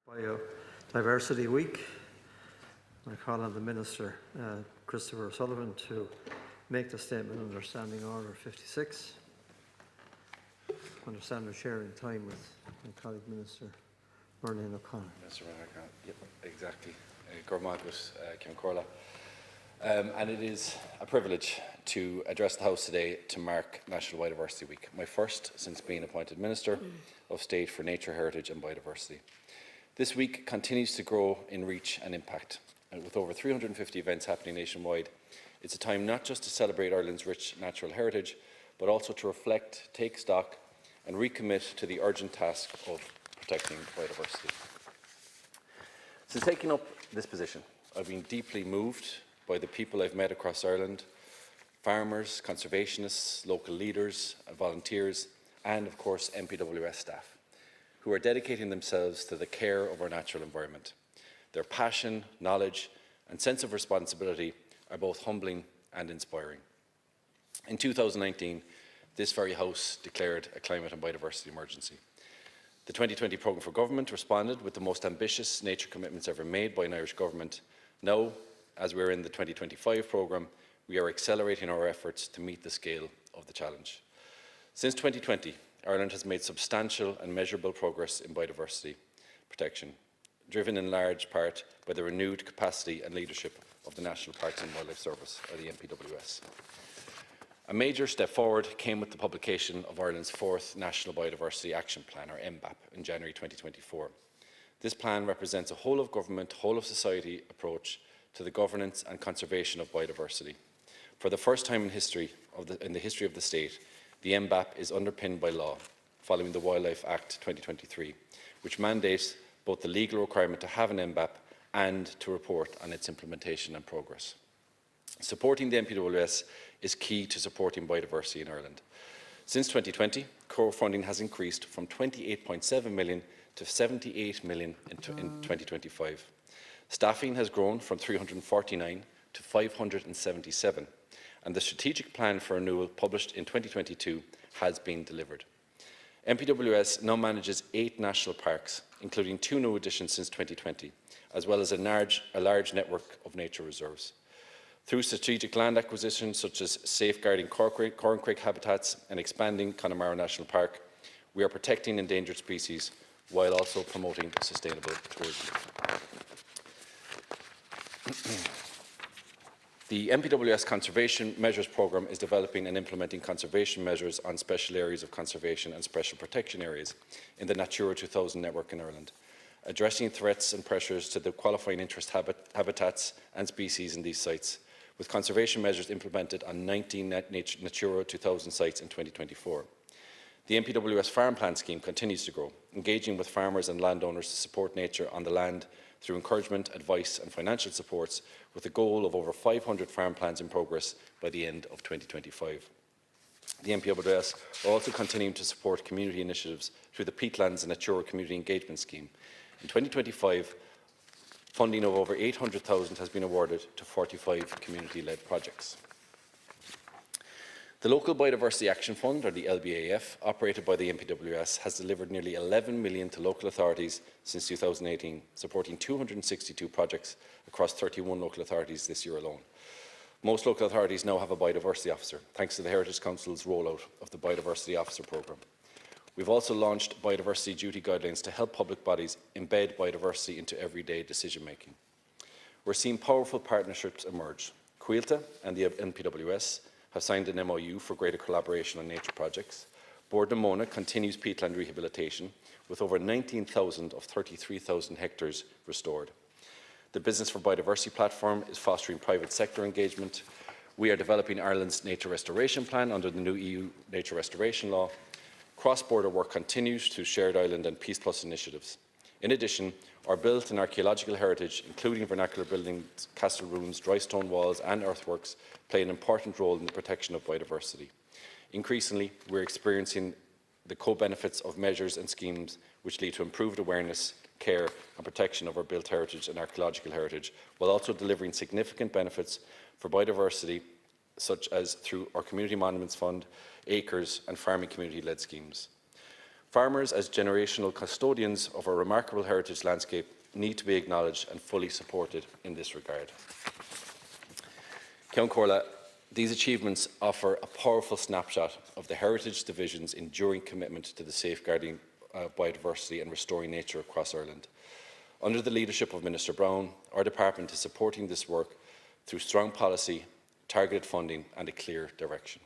Biodiversity Week. I call on the Minister, Christopher Sullivan, to make the statement under Standing Order 56. Understand we're sharing time with my colleague Minister Murnane O'Connor. Mr. Ranaghan, yep, exactly. Cormac Devlin TD. And it is a privilege to address the House today to mark National Biodiversity Week, my first since being appointed Minister of State for Nature, Heritage and Biodiversity. This week continues to grow in reach and impact, and with over 350 events happening nationwide, it's a time not just to celebrate Ireland's rich natural heritage, but also to reflect, take stock and recommit to the urgent task of protecting biodiversity. Since taking up this position, I've been deeply moved by the people I've met across Ireland, farmers, conservationists, local leaders, volunteers, and of course MPWS staff, who are dedicating themselves to the care of our natural environment. Their passion, knowledge and sense of responsibility are both humbling and inspiring. In 2019, this very House declared a climate and biodiversity emergency. The 2020 programme for government responded with the most ambitious nature commitments ever made by an Irish government. Now, as we're in the 2025 programme, we are accelerating our efforts to meet the scale of the challenge. Since 2020, Ireland has made substantial and measurable progress in biodiversity protection, driven in large part by the renewed capacity and leadership of the National Parks and Wildlife Service, or the NPWS. A major step forward came with the publication of Ireland's fourth National Biodiversity Action Plan, or MBAP, in January 2024. This plan represents a whole-of-government, whole-of-society approach to the governance and conservation of biodiversity. For the first time in the history of the state, the MBAP is underpinned by law, following the Wildlife Act 2023, which mandates both the legal requirement to have an MBAP and to report on its implementation and progress. Supporting the NPWS is key to supporting biodiversity in Ireland. Since 2020, core funding has increased from 28.7 million to 78 million in 2025. Staffing has grown from 349 to 577. And the strategic plan for renewal published in 2022 has been delivered. NPWS now manages 8 national parks, including 2 new additions since 2020, as well as a large network of nature reserves. Through strategic land acquisition, such as safeguarding corncrake habitats and expanding Connemara National Park, we are protecting endangered species while also promoting sustainable tourism. The NPWS Conservation Measures Programme is developing and implementing conservation measures on special areas of conservation and special protection areas in the Natura 2000 network in Ireland, addressing threats and pressures to the qualifying interest habitats and species in these sites, with conservation measures implemented on 19 Natura 2000 sites in 2024. The NPWS Farm Plan scheme continues to grow, engaging with farmers and landowners to support nature on the land through encouragement, advice and financial supports, with a goal of over 500 farm plans in progress by the end of 2025. The NPWS are also continuing to support community initiatives through the Peatlands and Natura Community Engagement Scheme. In 2025, funding of over 800,000 has been awarded to 45 community-led projects. The Local Biodiversity Action Fund, or the LBAF, operated by the NPWS, has delivered nearly 11 million to local authorities since 2018, supporting 262 projects across 31 local authorities this year alone. Most local authorities now have a biodiversity officer, thanks to the Heritage Council's rollout of the Biodiversity Officer programme. We've also launched biodiversity duty guidelines to help public bodies embed biodiversity into everyday decision-making. We're seeing powerful partnerships emerge. Quaide and the NPWS have signed an MOU for greater collaboration on nature projects. Bord na Móna continues peatland rehabilitation, with over 19,000 of 33,000 hectares restored. The Business for Biodiversity platform is fostering private sector engagement. We are developing Ireland's nature restoration plan under the new EU Nature Restoration Law. Cross-border work continues through Shared Island and Peace Plus initiatives. In addition, our built and archaeological heritage, including vernacular buildings, castle ruins, dry stone walls and earthworks, play an important role in the protection of biodiversity. Increasingly, we're experiencing the co-benefits of measures and schemes which lead to improved awareness, care and protection of our built heritage and archaeological heritage, while also delivering significant benefits for biodiversity, such as through our Community Monuments Fund, acres and farming community-led schemes. Farmers, as generational custodians of our remarkable heritage landscape, need to be acknowledged and fully supported in this regard. Ceann Comhairle, these achievements offer a powerful snapshot of the Heritage Division's enduring commitment to the safeguarding of biodiversity and restoring nature across Ireland. Under the leadership of Minister Browne, our department is supporting this work through strong policy, targeted funding and a clear direction.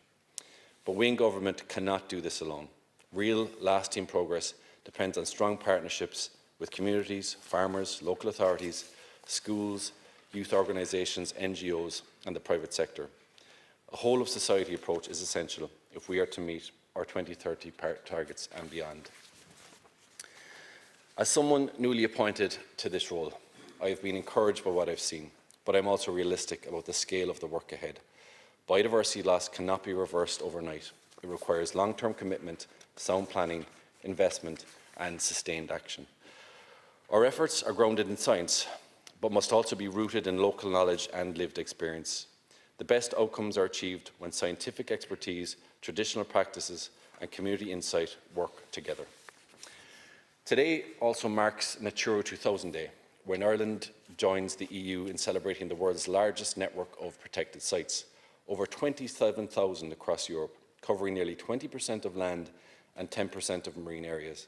But we in government cannot do this alone. Real, lasting progress depends on strong partnerships with communities, farmers, local authorities, schools, youth organisations, NGOs and the private sector. A whole-of-society approach is essential if we are to meet our 2030 targets and beyond. As someone newly appointed to this role, I have been encouraged by what I've seen, but I'm also realistic about the scale of the work ahead. Biodiversity loss cannot be reversed overnight. It requires long-term commitment, sound planning, investment and sustained action. Our efforts are grounded in science, but must also be rooted in local knowledge and lived experience. The best outcomes are achieved when scientific expertise, traditional practices and community insight work together. Today also marks Natura 2000 Day, when Ireland joins the EU in celebrating the world's largest network of protected sites, over 27,000 across Europe, covering nearly 20% of land and 10% of marine areas.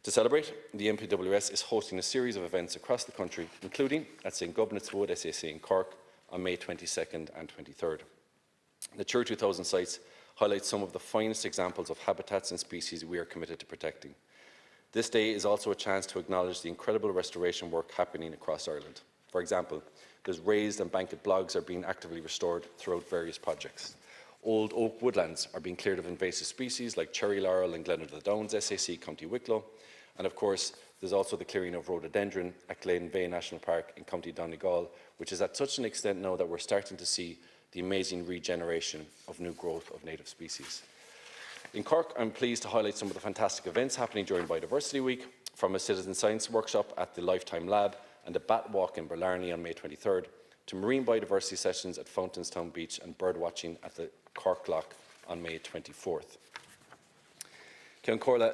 To celebrate, the MPWS is hosting a series of events across the country, including at St Gobnet's Wood SAC in Cork on May 22nd and 23rd. Natura 2000 sites highlight some of the finest examples of habitats and species we are committed to protecting. This day is also a chance to acknowledge the incredible restoration work happening across Ireland. For example, those raised and banked bogs are being actively restored throughout various projects. Old oak woodlands are being cleared of invasive species like cherry laurel in Glen of the Downs, SAC, County Wicklow. And of course, there's also the clearing of rhododendron at Glen Veigh National Park in County Donegal, which is at such an extent now that we're starting to see the amazing regeneration of new growth of native species. In Cork, I'm pleased to highlight some of the fantastic events happening during Biodiversity Week, from a citizen science workshop at the Lifetime Lab and a bat walk in Byrne on May 23rd, to marine biodiversity sessions at Fountainstown Beach and bird watching at the Cork Loch on May 24th. Ceann Comhairle,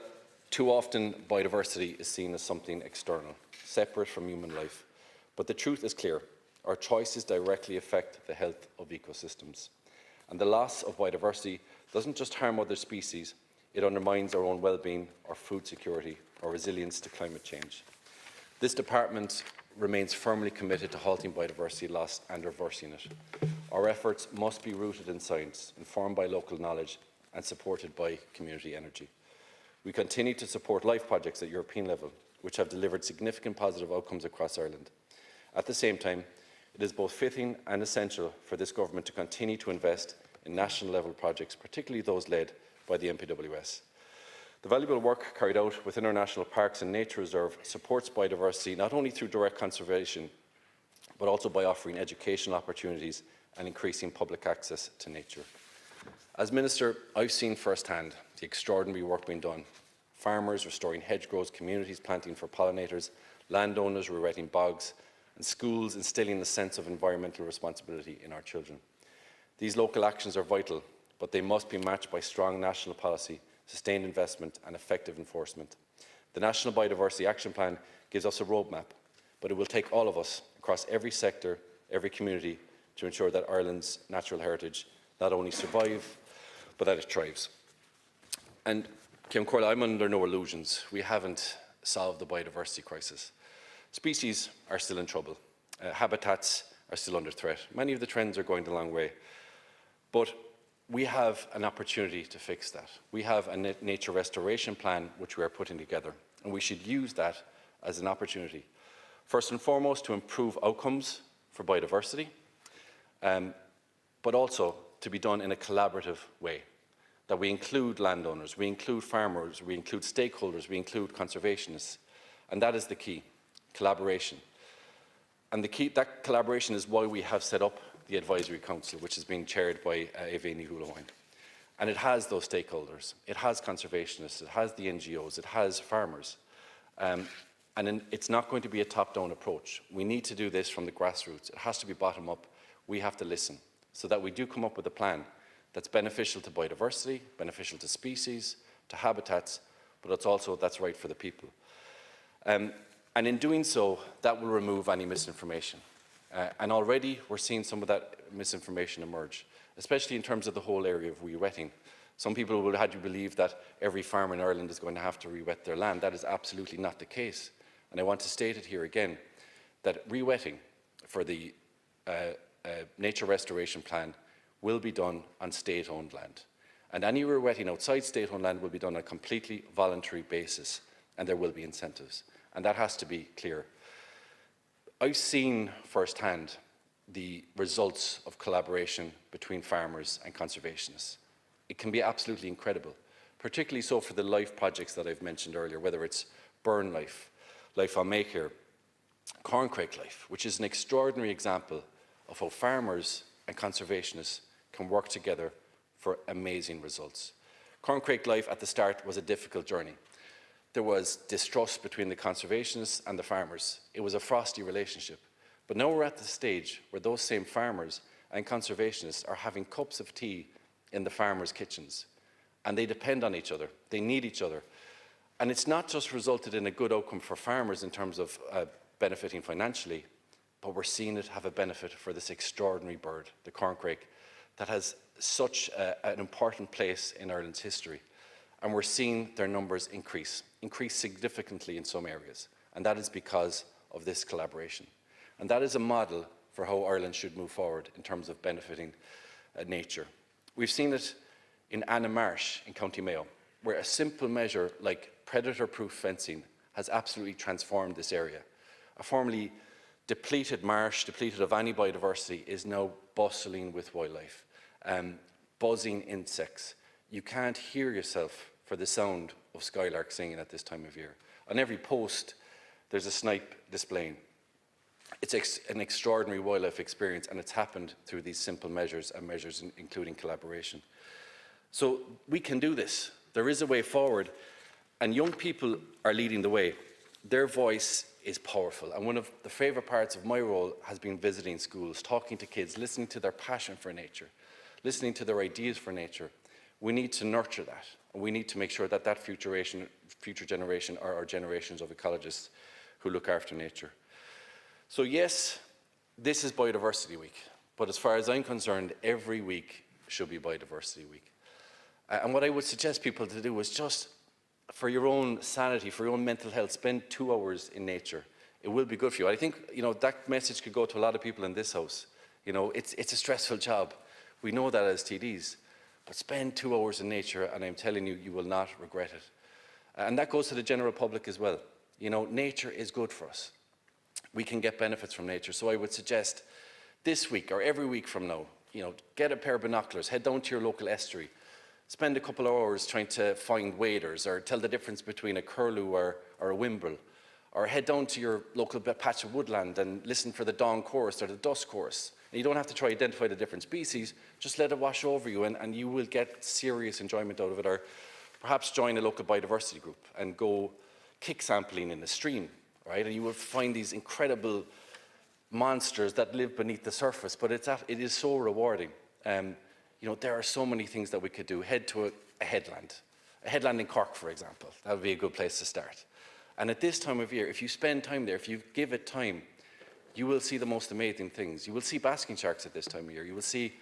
too often biodiversity is seen as something external, separate from human life. But the truth is clear. Our choices directly affect the health of ecosystems. And the loss of biodiversity doesn't just harm other species, it undermines our own well-being, our food security, our resilience to climate change. This department remains firmly committed to halting biodiversity loss and reversing it. Our efforts must be rooted in science, informed by local knowledge and supported by community energy. We continue to support LIFE projects at European level, which have delivered significant positive outcomes across Ireland. At the same time, it is both fitting and essential for this government to continue to invest in national level projects, particularly those led by the MPWS. The valuable work carried out within our national parks and nature reserve supports biodiversity not only through direct conservation, but also by offering educational opportunities and increasing public access to nature. As Minister, I've seen firsthand the extraordinary work being done. Farmers restoring hedgerows, communities planting for pollinators, landowners rewetting bogs, and schools instilling a sense of environmental responsibility in our children. These local actions are vital, but they must be matched by strong national policy, sustained investment and effective enforcement. The National Biodiversity Action Plan gives us a roadmap, but it will take all of us across every sector, every community, to ensure that Ireland's natural heritage not only survives, but that it thrives. And Ceann Comhairle, I'm under no illusions. We haven't solved the biodiversity crisis. Species are still in trouble. Habitats are still under threat. Many of the trends are going the long way. But we have an opportunity to fix that. We have a nature restoration plan which we are putting together, and we should use that as an opportunity. First and foremost, to improve outcomes for biodiversity, but also to be done in a collaborative way, that we include landowners, we include farmers, we include stakeholders, we include conservationists, and that is the key, collaboration. And that collaboration is why we have set up the Advisory Council, which is being chaired by Éive Hulahoyne. And it has those stakeholders, it has conservationists, it has the NGOs, it has farmers. It's not going to be a top-down approach. We need to do this from the grassroots. It has to be bottom-up. We have to listen so that we do come up with a plan that's beneficial to biodiversity, beneficial to species, to habitats, but it's also that's right for the people. And in doing so, that will remove any misinformation. And already we're seeing some of that misinformation emerge, especially in terms of the whole area of re-wetting. Some people will have you believe that every farmer in Ireland is going to have to re-wet their land. That is absolutely not the case. And I want to state it here again, that re-wetting for the nature restoration plan will be done on state-owned land. And any re-wetting outside state-owned land will be done on a completely voluntary basis, and there will be incentives. And that has to be clear. I've seen firsthand the results of collaboration between farmers and conservationists. It can be absolutely incredible, particularly so for the LIFE projects that I've mentioned earlier, whether it's Byrne LIFE, Life on Maycare, Corncrake LIFE, which is an extraordinary example of how farmers and conservationists can work together for amazing results. Corncrake LIFE at the start was a difficult journey. There was distrust between the conservationists and the farmers. It was a frosty relationship. But now we're at the stage where those same farmers and conservationists are having cups of tea in the farmers' kitchens. And they depend on each other. They need each other. And it's not just resulted in a good outcome for farmers in terms of benefiting financially, but we're seeing it have a benefit for this extraordinary bird, the corncrake, that has such an important place in Ireland's history. And we're seeing their numbers increase significantly in some areas. And that is because of this collaboration. And that is a model for how Ireland should move forward in terms of benefiting nature. We've seen it in Anna Marsh in County Mayo, where a simple measure like predator-proof fencing has absolutely transformed this area. A formerly depleted marsh, depleted of any biodiversity, is now bustling with wildlife, buzzing insects. You can't hear yourself for the sound of skylarks singing at this time of year. On every post, there's a snipe displaying. It's an extraordinary wildlife experience, and it's happened through these simple measures and measures including collaboration. So we can do this. There is a way forward, and young people are leading the way. Their voice is powerful, and one of the favourite parts of my role has been visiting schools, talking to kids, listening to their passion for nature, listening to their ideas for nature. We need to nurture that, and we need to make sure that that future generation are our generations of ecologists who look after nature. So yes, this is Biodiversity Week, but as far as I'm concerned, every week should be Biodiversity Week. And what I would suggest people to do is just, for your own sanity, for your own mental health, spend 2 hours in nature. It will be good for you. I think, that message could go to a lot of people in this house. It's a stressful job. We know that as TDs. But spend 2 hours in nature, and I'm telling you, you will not regret it. And that goes to the general public as well. Nature is good for us. We can get benefits from nature. So I would suggest this week or every week from now, get a pair of binoculars, head down to your local estuary, spend a couple of hours trying to find waders or tell the difference between a curlew or a wimble, or head down to your local patch of woodland and listen for the dawn chorus or the dusk chorus. And you don't have to try to identify the different species, just let it wash over you and you will get serious enjoyment out of it. Or perhaps join a local biodiversity group and go kick sampling in a stream, right? And you will find these incredible monsters that live beneath the surface, but it is so rewarding. There are so many things that we could do. Head to a headland in Cork, for example. That would be a good place to start. And at this time of year, if you spend time there, if you give it time, you will see the most amazing things. You will see basking sharks at this time of year. You will see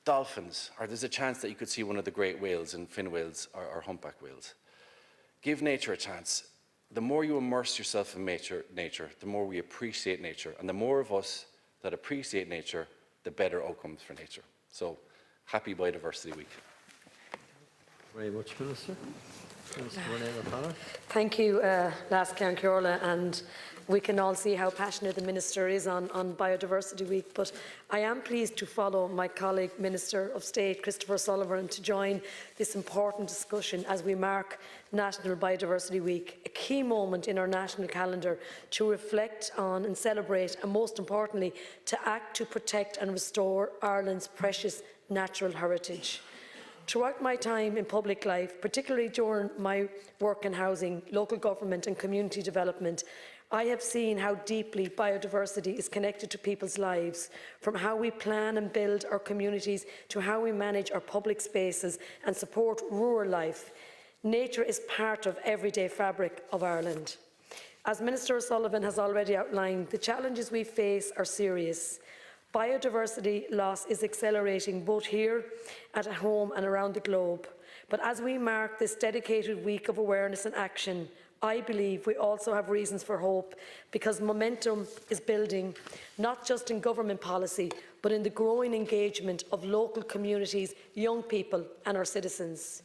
dolphins, or there's a chance that you could see one of the great whales, and fin whales or humpback whales. Give nature a chance. The more you immerse yourself in nature, the more we appreciate nature. And the more of us that appreciate nature, the better outcomes for nature. So, happy Biodiversity Week. Very much, Minister. Minister Réada Farrell. Thank you, Las Ciarán Ceorla, and we can all see how passionate the Minister is on Biodiversity Week, but I am pleased to follow my colleague Minister of State, Christopher Sullivan, to join this important discussion as we mark National Biodiversity Week, a key moment in our national calendar to reflect on and celebrate, and most importantly, to act to protect and restore Ireland's precious natural heritage. Throughout my time in public life, particularly during my work in housing, local government and community development, I have seen how deeply biodiversity is connected to people's lives, from how we plan and build our communities to how we manage our public spaces and support rural life. Nature is part of everyday fabric of Ireland. As Minister O'Sullivan has already outlined, the challenges we face are serious. Biodiversity loss is accelerating both here, at home and around the globe. But as we mark this dedicated week of awareness and action, I believe we also have reasons for hope, because momentum is building, not just in government policy, but in the growing engagement of local communities, young people and our citizens.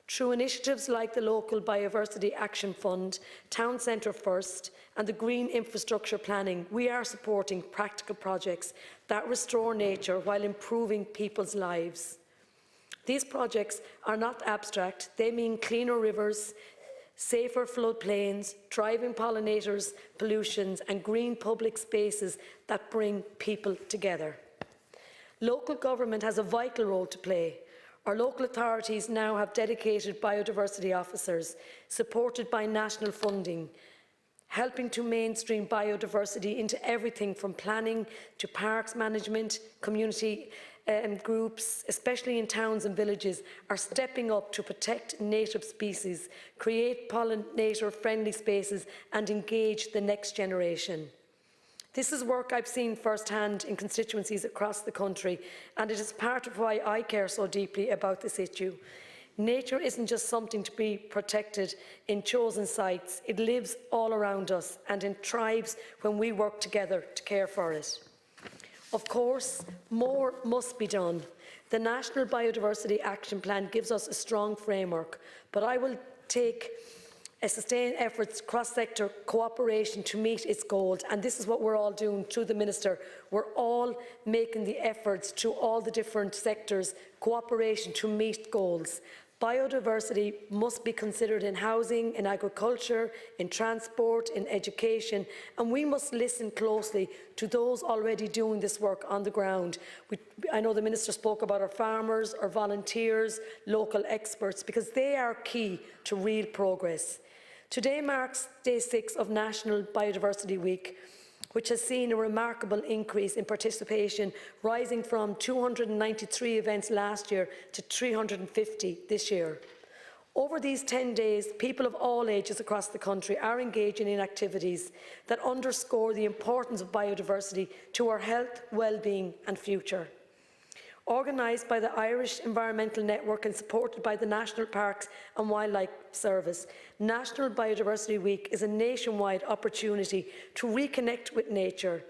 Through initiatives like the local Biodiversity Action Fund, Town Centre First and the Green Infrastructure Planning, we are supporting practical projects that restore nature while improving people's lives. These projects are not abstract. They mean cleaner rivers, safer floodplains, thriving pollinators, pollutions and green public spaces that bring people together. Local government has a vital role to play. Our local authorities now have dedicated biodiversity officers, supported by national funding, helping to mainstream biodiversity into everything from planning to parks management. Community groups, especially in towns and villages, are stepping up to protect native species, create pollinator-friendly spaces and engage the next generation. This is work I've seen firsthand in constituencies across the country, and it is part of why I care so deeply about this issue. Nature isn't just something to be protected in chosen sites. It lives all around us and it thrives when we work together to care for it. Of course, more must be done. The National Biodiversity Action Plan gives us a strong framework, but I will take sustain efforts, cross-sector cooperation to meet its goals, and this is what we're all doing through the Minister. We're all making the efforts through all the different sectors, cooperation to meet goals. Biodiversity must be considered in housing, in agriculture, in transport, in education, and we must listen closely to those already doing this work on the ground. I know the Minister spoke about our farmers, our volunteers, local experts, because they are key to real progress. Today marks Day 6 of National Biodiversity Week, which has seen a remarkable increase in participation, rising from 293 events last year to 350 this year. Over these 10 days, people of all ages across the country are engaging in activities that underscore the importance of biodiversity to our health, well-being and future. Organised by the Irish Environmental Network and supported by the National Parks and Wildlife Service, National Biodiversity Week is a nationwide opportunity to reconnect with nature.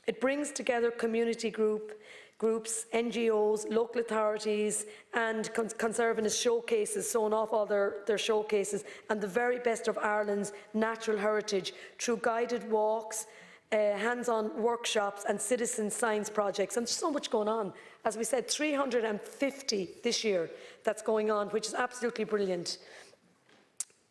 It brings together community groups, NGOs, local authorities and conservative showcases, showing off all their showcases and the very best of Ireland's natural heritage through guided walks, hands-on workshops and citizen science projects, and there's so much going on. As we said, 350 this year that's going on, which is absolutely brilliant.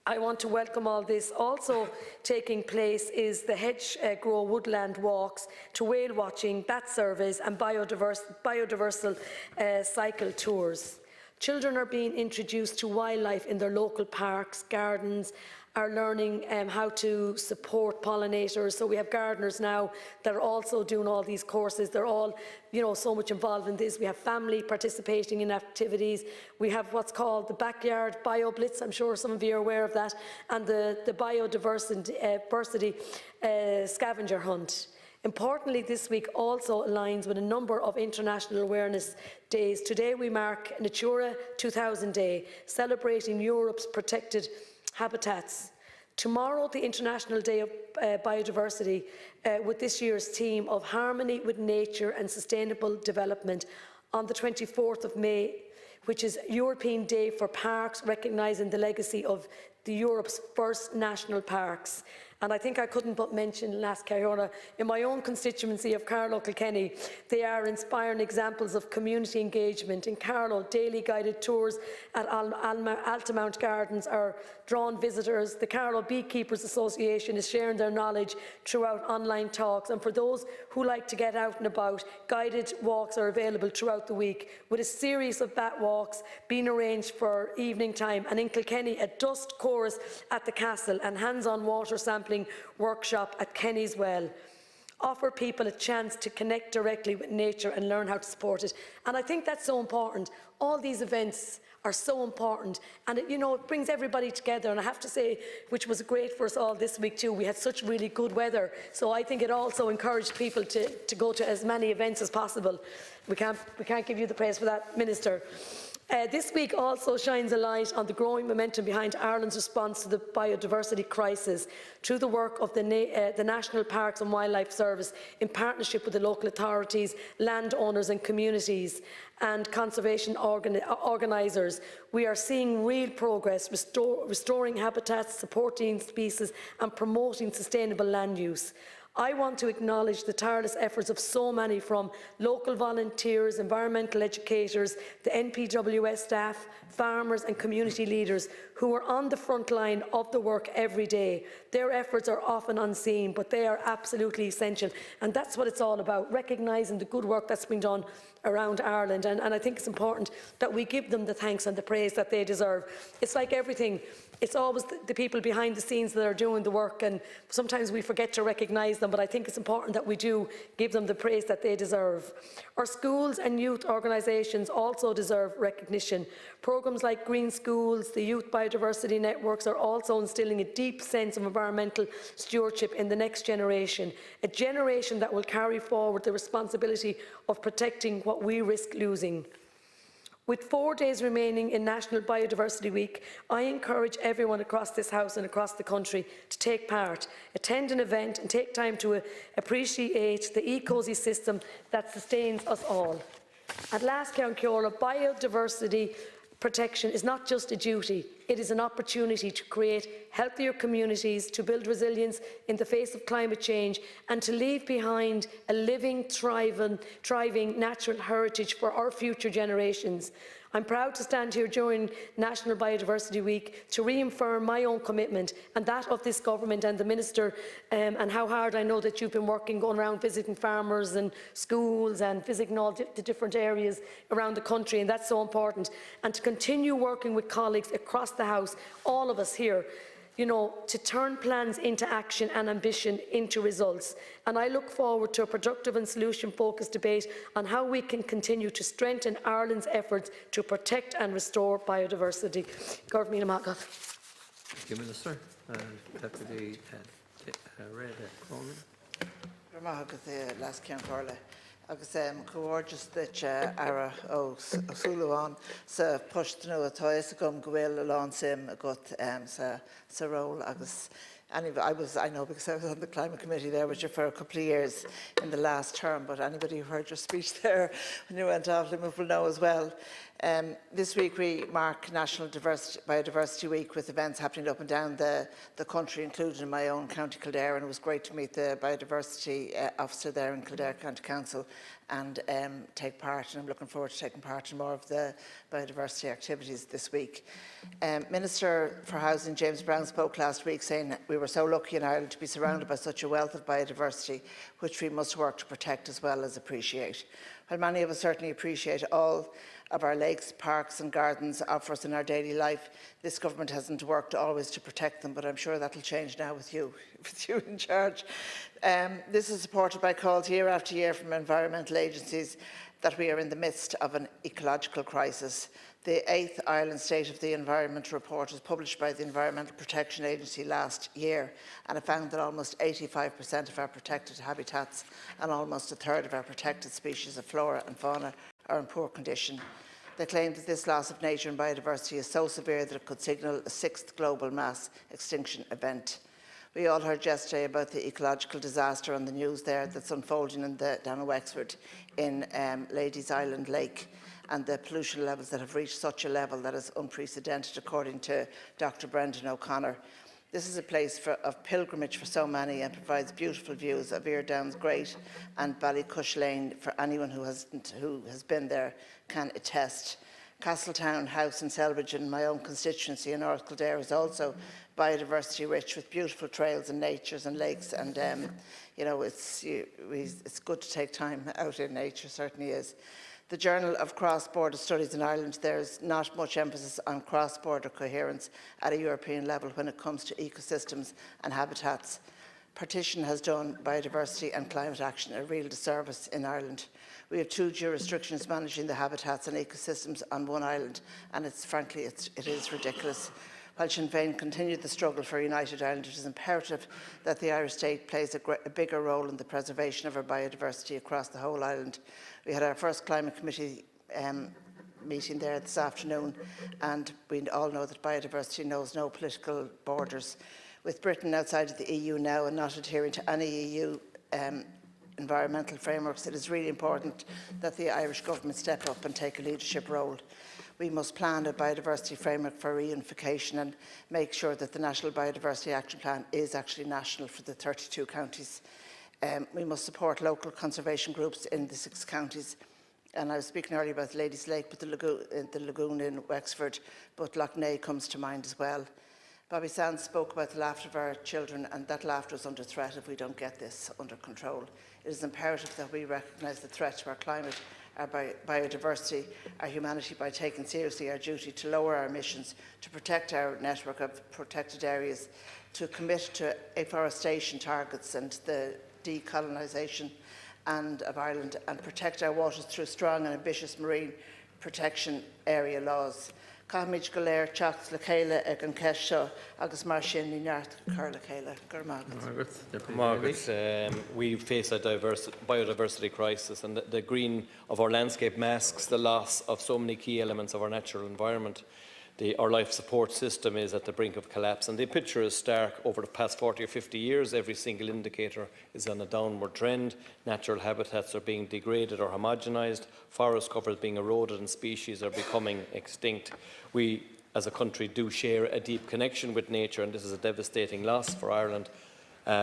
I want to welcome all this. Also taking place is the hedgerow woodland walks, to whale watching, bat surveys and biodiversal cycle tours. Children are being introduced to wildlife in their local parks, gardens, are learning how to support pollinators. So we have gardeners now that are also doing all these courses. They're all, so much involved in this. We have family participating in activities. We have what's called the Backyard Bio Blitz. I'm sure some of you are aware of that. And the biodiversity scavenger hunt. Importantly, this week also aligns with a number of international awareness days. Today we mark Natura 2000 Day, celebrating Europe's protected habitats. Tomorrow, the International Day of Biodiversity, with this year's theme of Harmony with Nature and Sustainable Development on the 24th of May, which is European Day for Parks, recognising the legacy of Europe's first national parks. And I think I couldn't but mention Las Cairona. In my own constituency of Carlow Kilkenny, they are inspiring examples of community engagement. In Carlow, daily guided tours at Altamount Gardens are drawing visitors. The Carlow Beekeepers Association is sharing their knowledge throughout online talks. And for those who like to get out and about, guided walks are available throughout the week, with a series of bat walks being arranged for evening time. And in Kilkenny, a dust chorus at the castle and hands-on water sampling workshop at Kenny's Well. offer people a chance to connect directly with nature and learn how to support it. And I think that's so important. All these events are so important, and it brings everybody together. And I have to say, which was great for us all this week too, we had such really good weather, so I think it also encouraged people to go to as many events as possible. We can't give you the praise for that, Minister. This week also shines a light on the growing momentum behind Ireland's response to the biodiversity crisis through the work of the National Parks and Wildlife Service in partnership with the local authorities, landowners and communities and conservation organisers. We are seeing real progress, restoring habitats, supporting species and promoting sustainable land use. I want to acknowledge the tireless efforts of so many, from local volunteers, environmental educators, the NPWS staff, farmers and community leaders who are on the front line of the work every day. Their efforts are often unseen, but they are absolutely essential. And that's what it's all about, recognising the good work that's been done around Ireland. And I think it's important that we give them the thanks and the praise that they deserve. It's like everything. It's always the people behind the scenes that are doing the work, and sometimes we forget to recognise them, but I think it's important that we do give them the praise that they deserve. Our schools and youth organisations also deserve recognition. Programmes like Green Schools, the Youth Biodiversity Networks are also instilling a deep sense of environmental stewardship in the next generation, a generation that will carry forward the responsibility of protecting what we risk losing. With 4 days remaining in National Biodiversity Week, I encourage everyone across this House and across the country to take part, attend an event and take time to appreciate the ecosystem that sustains us all. At last count, Ceola, biodiversity protection is not just a duty, it is an opportunity to create healthier communities, to build resilience in the face of climate change, and to leave behind a living, thriving natural heritage for our future generations. I'm proud to stand here during National Biodiversity Week to reaffirm my own commitment and that of this government and the Minister, and how hard I know that you've been working, going around visiting farmers and schools and visiting all the different areas around the country, and that's so important. And to continue working with colleagues across the House, all of us here, to turn plans into action and ambition into results. And I look forward to a productive and solution-focused debate on how we can continue to strengthen Ireland's efforts to protect and restore biodiversity. Thank you, Minister. Deputy Réada Cronin. Agus gorgeous that ara ó Súlaán sa postnu atá gom gwil along sim a got sa role agus anyway, I know because I was on the climate committee there with you for a couple of years in the last term, but anybody who heard your speech there when you went off Limerick will know as well. This week we mark National Biodiversity Week with events happening up and down the country, including in my own County Kildare, and it was great to meet the biodiversity officer there in Kildare County Council and take part, and I'm looking forward to taking part in more of the biodiversity activities this week. Minister for Housing James Browne spoke last week saying we were so lucky in Ireland to be surrounded by such a wealth of biodiversity, which we must work to protect as well as appreciate. While many of us certainly appreciate all of our lakes, parks and gardens offer us in our daily life, this government hasn't worked always to protect them, but I'm sure that will change now with you in charge. This is supported by calls year after year from environmental agencies that we are in the midst of an ecological crisis. The 8th Ireland State of the Environment report was published by the Environmental Protection Agency last year, and it found that almost 85% of our protected habitats and almost a third of our protected species of flora and fauna are in poor condition. They claim that this loss of nature and biodiversity is so severe that it could signal a 6th global mass extinction event. We all heard yesterday about the ecological disaster on the news there that's unfolding down in Wexford in Ladies Island Lake, and the pollution levels that have reached such a level that is unprecedented, according to Dr. Brendan O'Connor. This is a place of pilgrimage for so many and provides beautiful views of Eardowns Great and Ballycush Lane for anyone who has been there can attest. Castletown House in Selbridge in my own constituency in North Kildare is also biodiversity rich with beautiful trails and natures and lakes, and it's good to take time out in nature, certainly is. The Journal of Cross-Border Studies in Ireland, there's not much emphasis on cross-border coherence at a European level when it comes to ecosystems and habitats. partition has done biodiversity and climate action a real disservice in Ireland. We have 2 jurisdictions managing the habitats and ecosystems on one island, and frankly it is ridiculous. While Sinn Féin continued the struggle for United Ireland, it is imperative that the Irish state plays a bigger role in the preservation of our biodiversity across the whole island. We had our first Climate Committee meeting there this afternoon, and we all know that biodiversity knows no political borders. With Britain outside of the EU now and not adhering to any EU environmental frameworks, it is really important that the Irish government step up and take a leadership role. We must plan a biodiversity framework for reunification and make sure that the National Biodiversity Action Plan is actually national for the 32 counties. We must support local conservation groups in the 6 counties. And I was speaking earlier about Ladies Lake, but the lagoon in Wexford, but Lough Neagh comes to mind as well. Bobby Sands spoke about the laughter of our children, and that laughter is under threat if we don't get this under control. It is imperative that we recognise the threat to our climate, our biodiversity, our humanity by taking seriously our duty to lower our emissions, to protect our network of protected areas, to commit to afforestation targets and the decolonisation of Ireland, and protect our waters through strong and ambitious marine protection area laws. Cáithmid go léir teacht le chéile ag an ceist seo agus mar sin ní neart chur le chéile. Gur maith. We face a biodiversity crisis, and the green of our landscape masks the loss of so many key elements of our natural environment. Our life support system is at the brink of collapse, and the picture is stark. Over the past 40 or 50 years, every single indicator is on a downward trend. Natural habitats are being degraded or homogenised, forest covers being eroded, and species are becoming extinct. We, as a country, do share a deep connection with nature, and this is a devastating loss for Ireland.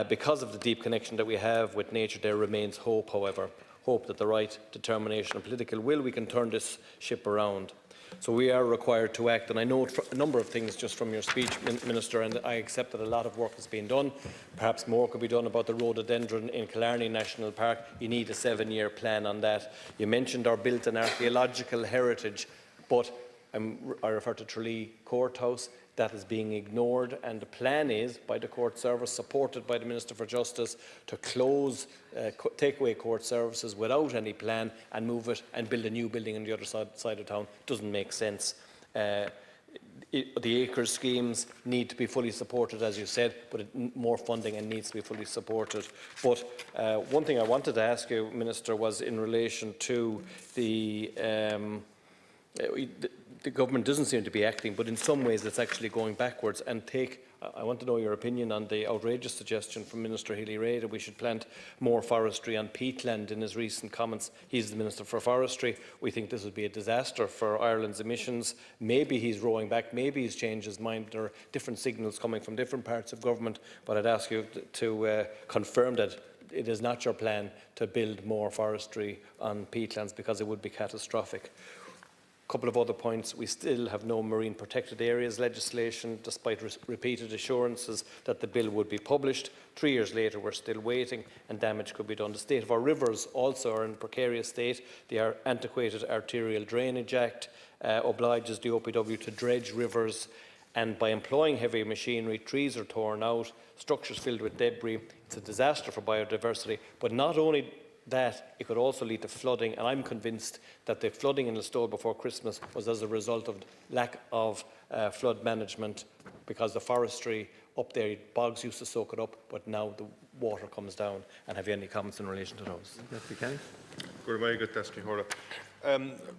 Because of the deep connection that we have with nature, there remains hope, however. Hope that the right determination and political will, we can turn this ship around. So we are required to act, and I know a number of things just from your speech, Minister, and I accept that a lot of work has been done. Perhaps more could be done about the rhododendron in Killarney National Park. You need a 7-year plan on that. You mentioned our built and archaeological heritage, but I refer to Tralee Courthouse. That is being ignored, and the plan is, by the court service, supported by the Minister for Justice, to close, take away court services without any plan and move it and build a new building on the other side of town. Doesn't make sense. The acres schemes need to be fully supported, as you said, but more funding and needs to be fully supported. But one thing I wanted to ask you, Minister, was in relation to the government doesn't seem to be acting, but in some ways it's actually going backwards. And I want to know your opinion on the outrageous suggestion from Minister Healy-Rae that we should plant more forestry on peatland in his recent comments. He's the Minister for Forestry. We think this would be a disaster for Ireland's emissions. Maybe he's rowing back, maybe he's changed his mind. There are different signals coming from different parts of government, but I'd ask you to confirm that it is not your plan to build more forestry on peatlands, because it would be catastrophic. Couple of other points. We still have no marine protected areas legislation, despite repeated assurances that the bill would be published. 3 years later, we're still waiting, and damage could be done. The state of our rivers also are in a precarious state. The antiquated Arterial Drainage Act obliges the OPW to dredge rivers, and by employing heavy machinery, trees are torn out, structures filled with debris. It's a disaster for biodiversity, but not only that, it could also lead to flooding, and I'm convinced that the flooding in Listowel before Christmas was as a result of lack of flood management, because the forestry up there, bogs used to soak it up, but now the water comes down. And have you any comments in relation to those?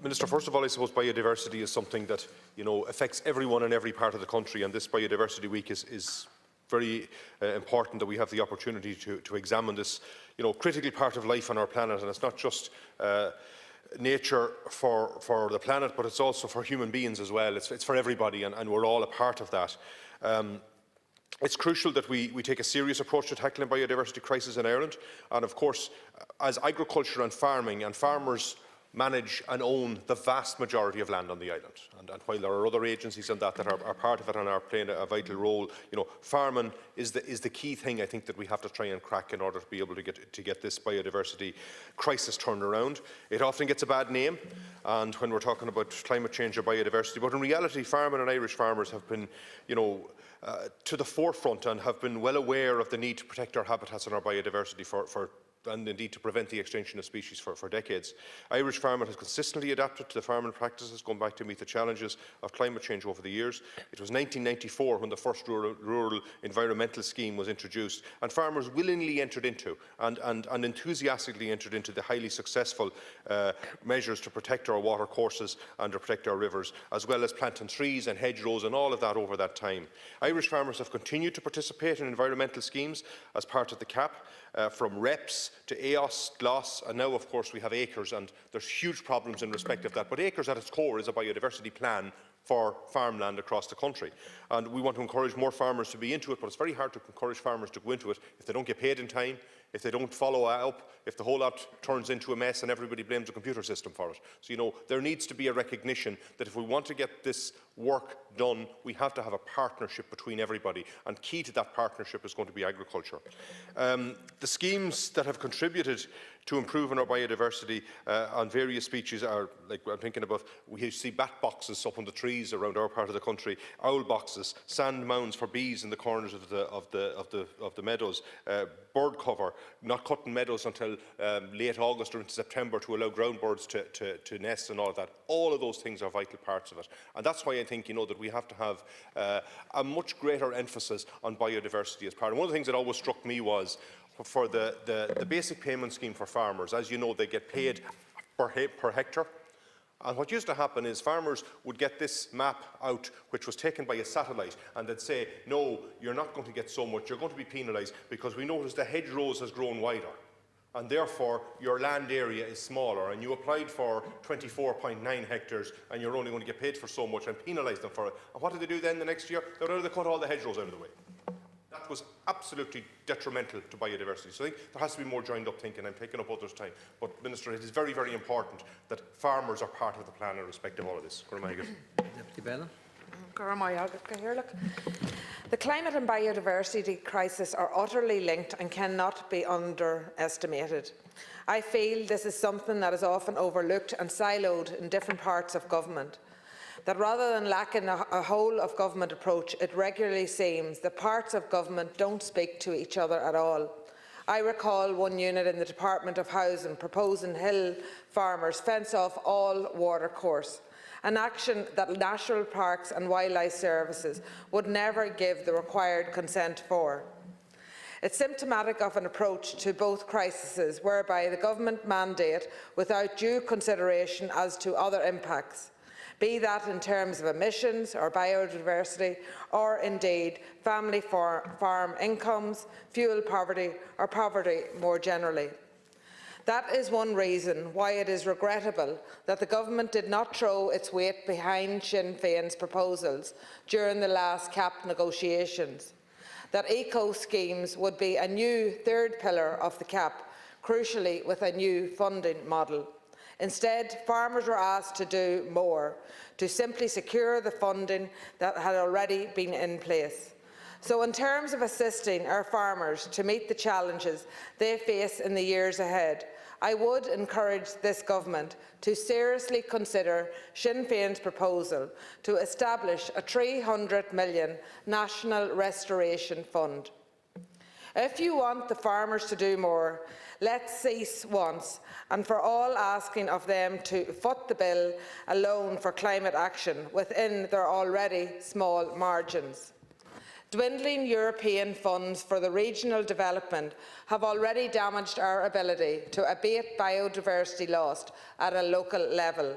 Minister, first of all, I suppose biodiversity is something that affects everyone in every part of the country, and this Biodiversity Week is very important that we have the opportunity to examine this critical part of life on our planet. And it's not just nature for the planet, but it's also for human beings as well. It's for everybody, and we're all a part of that. It's crucial that we take a serious approach to tackling biodiversity crisis in Ireland. And of course, as agriculture and farming, and farmers manage and own the vast majority of land on the island. And while there are other agencies on that are part of it and are playing a vital role, farming is the key thing, I think, that we have to try and crack in order to be able to get this biodiversity crisis turned around. It often gets a bad name, and when we're talking about climate change or biodiversity, but in reality, farming and Irish farmers have been, to the forefront and have been well aware of the need to protect our habitats and our biodiversity and indeed to prevent the extinction of species for decades. Irish farming has consistently adapted to the farming practices going back to meet the challenges of climate change over the years. It was 1994 when the first rural environmental scheme was introduced, and farmers willingly entered into and enthusiastically entered into the highly successful measures to protect our water courses and to protect our rivers, as well as planting trees and hedgerows and all of that over that time. Irish farmers have continued to participate in environmental schemes as part of the CAP, from REPS to EOS, GLOS, and now of course we have acres, and there's huge problems in respect of that. But acres at its core is a biodiversity plan for farmland across the country, and we want to encourage more farmers to be into it, but it's very hard to encourage farmers to go into it if they don't get paid in time, if they don't follow up, if the whole lot turns into a mess and everybody blames the computer system for it. So, there needs to be a recognition that if we want to get this work done, we have to have a partnership between everybody, and key to that partnership is going to be agriculture. The schemes that have contributed to improving our biodiversity on various species are, like I'm thinking about, we see bat boxes up on the trees around our part of the country, owl boxes, sand mounds for bees in the corners of the meadows, bird cover, not cutting meadows until late August or into September to allow ground birds to nest and all of that. All of those things are vital parts of it, and that's why I think that we have to have a much greater emphasis on biodiversity as part. And one of the things that always struck me was for the basic payment scheme for farmers. As you know, they get paid per hectare. And what used to happen is farmers would get this map out, which was taken by a satellite, and they'd say, no, you're not going to get so much, you're going to be penalised because we noticed the hedgerows has grown wider, and therefore your land area is smaller, and you applied for 24.9 hectares and you're only going to get paid for so much and penalise them for it. And what did they do then the next year? They cut all the hedgerows out of the way. That was absolutely detrimental to biodiversity. So I think there has to be more joined up thinking. I'm taking up others' time. But, Minister, it is very, very important that farmers are part of the plan in respect of all of this. Deputy Bennett. The climate and biodiversity crisis are utterly linked and cannot be underestimated. I feel this is something that is often overlooked and siloed in different parts of government. That rather than lacking a whole of government approach, it regularly seems that parts of government don't speak to each other at all. I recall one unit in the Department of Housing proposing hill farmers fence off all watercourse, an action that National Parks and Wildlife Services would never give the required consent for. It's symptomatic of an approach to both crises whereby the government mandate without due consideration as to other impacts, be that in terms of emissions or biodiversity, or indeed family farm incomes, fuel poverty, or poverty more generally. That is one reason why it is regrettable that the government did not throw its weight behind Sinn Féin's proposals during the last CAP negotiations. That eco schemes would be a new third pillar of the CAP, crucially with a new funding model. Instead, farmers were asked to do more, to simply secure the funding that had already been in place. So in terms of assisting our farmers to meet the challenges they face in the years ahead, I would encourage this government to seriously consider Sinn Féin's proposal to establish a €300 million National Restoration Fund. If you want the farmers to do more, let's cease once and for all asking of them to foot the bill alone for climate action within their already small margins. Dwindling European funds for the regional development have already damaged our ability to abate biodiversity loss at a local level.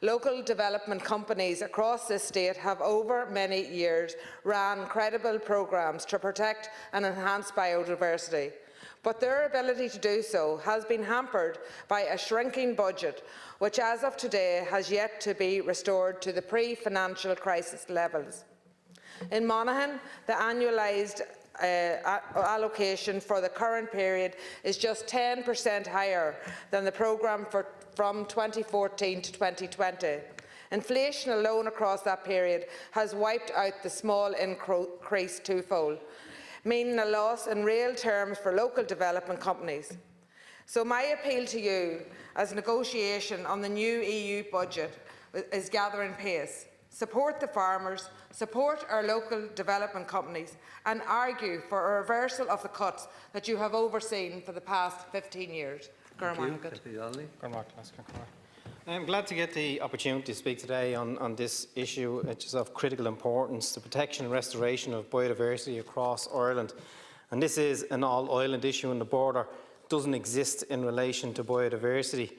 Local development companies across this state have over many years ran credible programmes to protect and enhance biodiversity, but their ability to do so has been hampered by a shrinking budget, which as of today has yet to be restored to the pre-financial crisis levels. In Monaghan, the annualised allocation for the current period is just 10% higher than the programme from 2014 to 2020. Inflation alone across that period has wiped out the small increase twofold, meaning a loss in real terms for local development companies. So my appeal to you, as negotiation on the new EU budget is gathering pace, support the farmers, support our local development companies and argue for a reversal of the cuts that you have overseen for the past 15 years. Thank you. Cathy Donnelly. I'm glad to get the opportunity to speak today on this issue, which is of critical importance, the protection and restoration of biodiversity across Ireland. And this is an all-island issue, and the border doesn't exist in relation to biodiversity.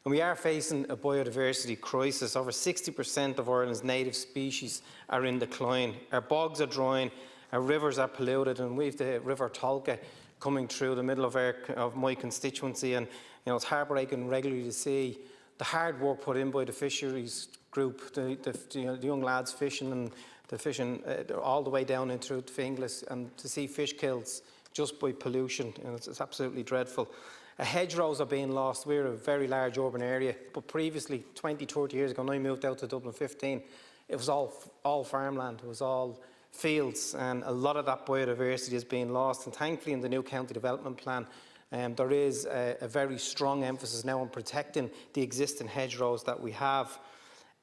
And we are facing a biodiversity crisis. Over 60% of Ireland's native species are in decline. Our bogs are drying, our rivers are polluted, and we've the River Tolka coming through the middle of my constituency. And it's heartbreaking regularly to see the hard work put in by the fisheries group, the young lads fishing and the fishing all the way down into Finglas, and to see fish kills just by pollution. It's absolutely dreadful. Hedgerows are being lost. We're a very large urban area, but previously, 20, 30 years ago, when I moved out to Dublin 15, it was all farmland, it was all fields, and a lot of that biodiversity is being lost. And thankfully, in the new county development plan, there is a very strong emphasis now on protecting the existing hedgerows that we have.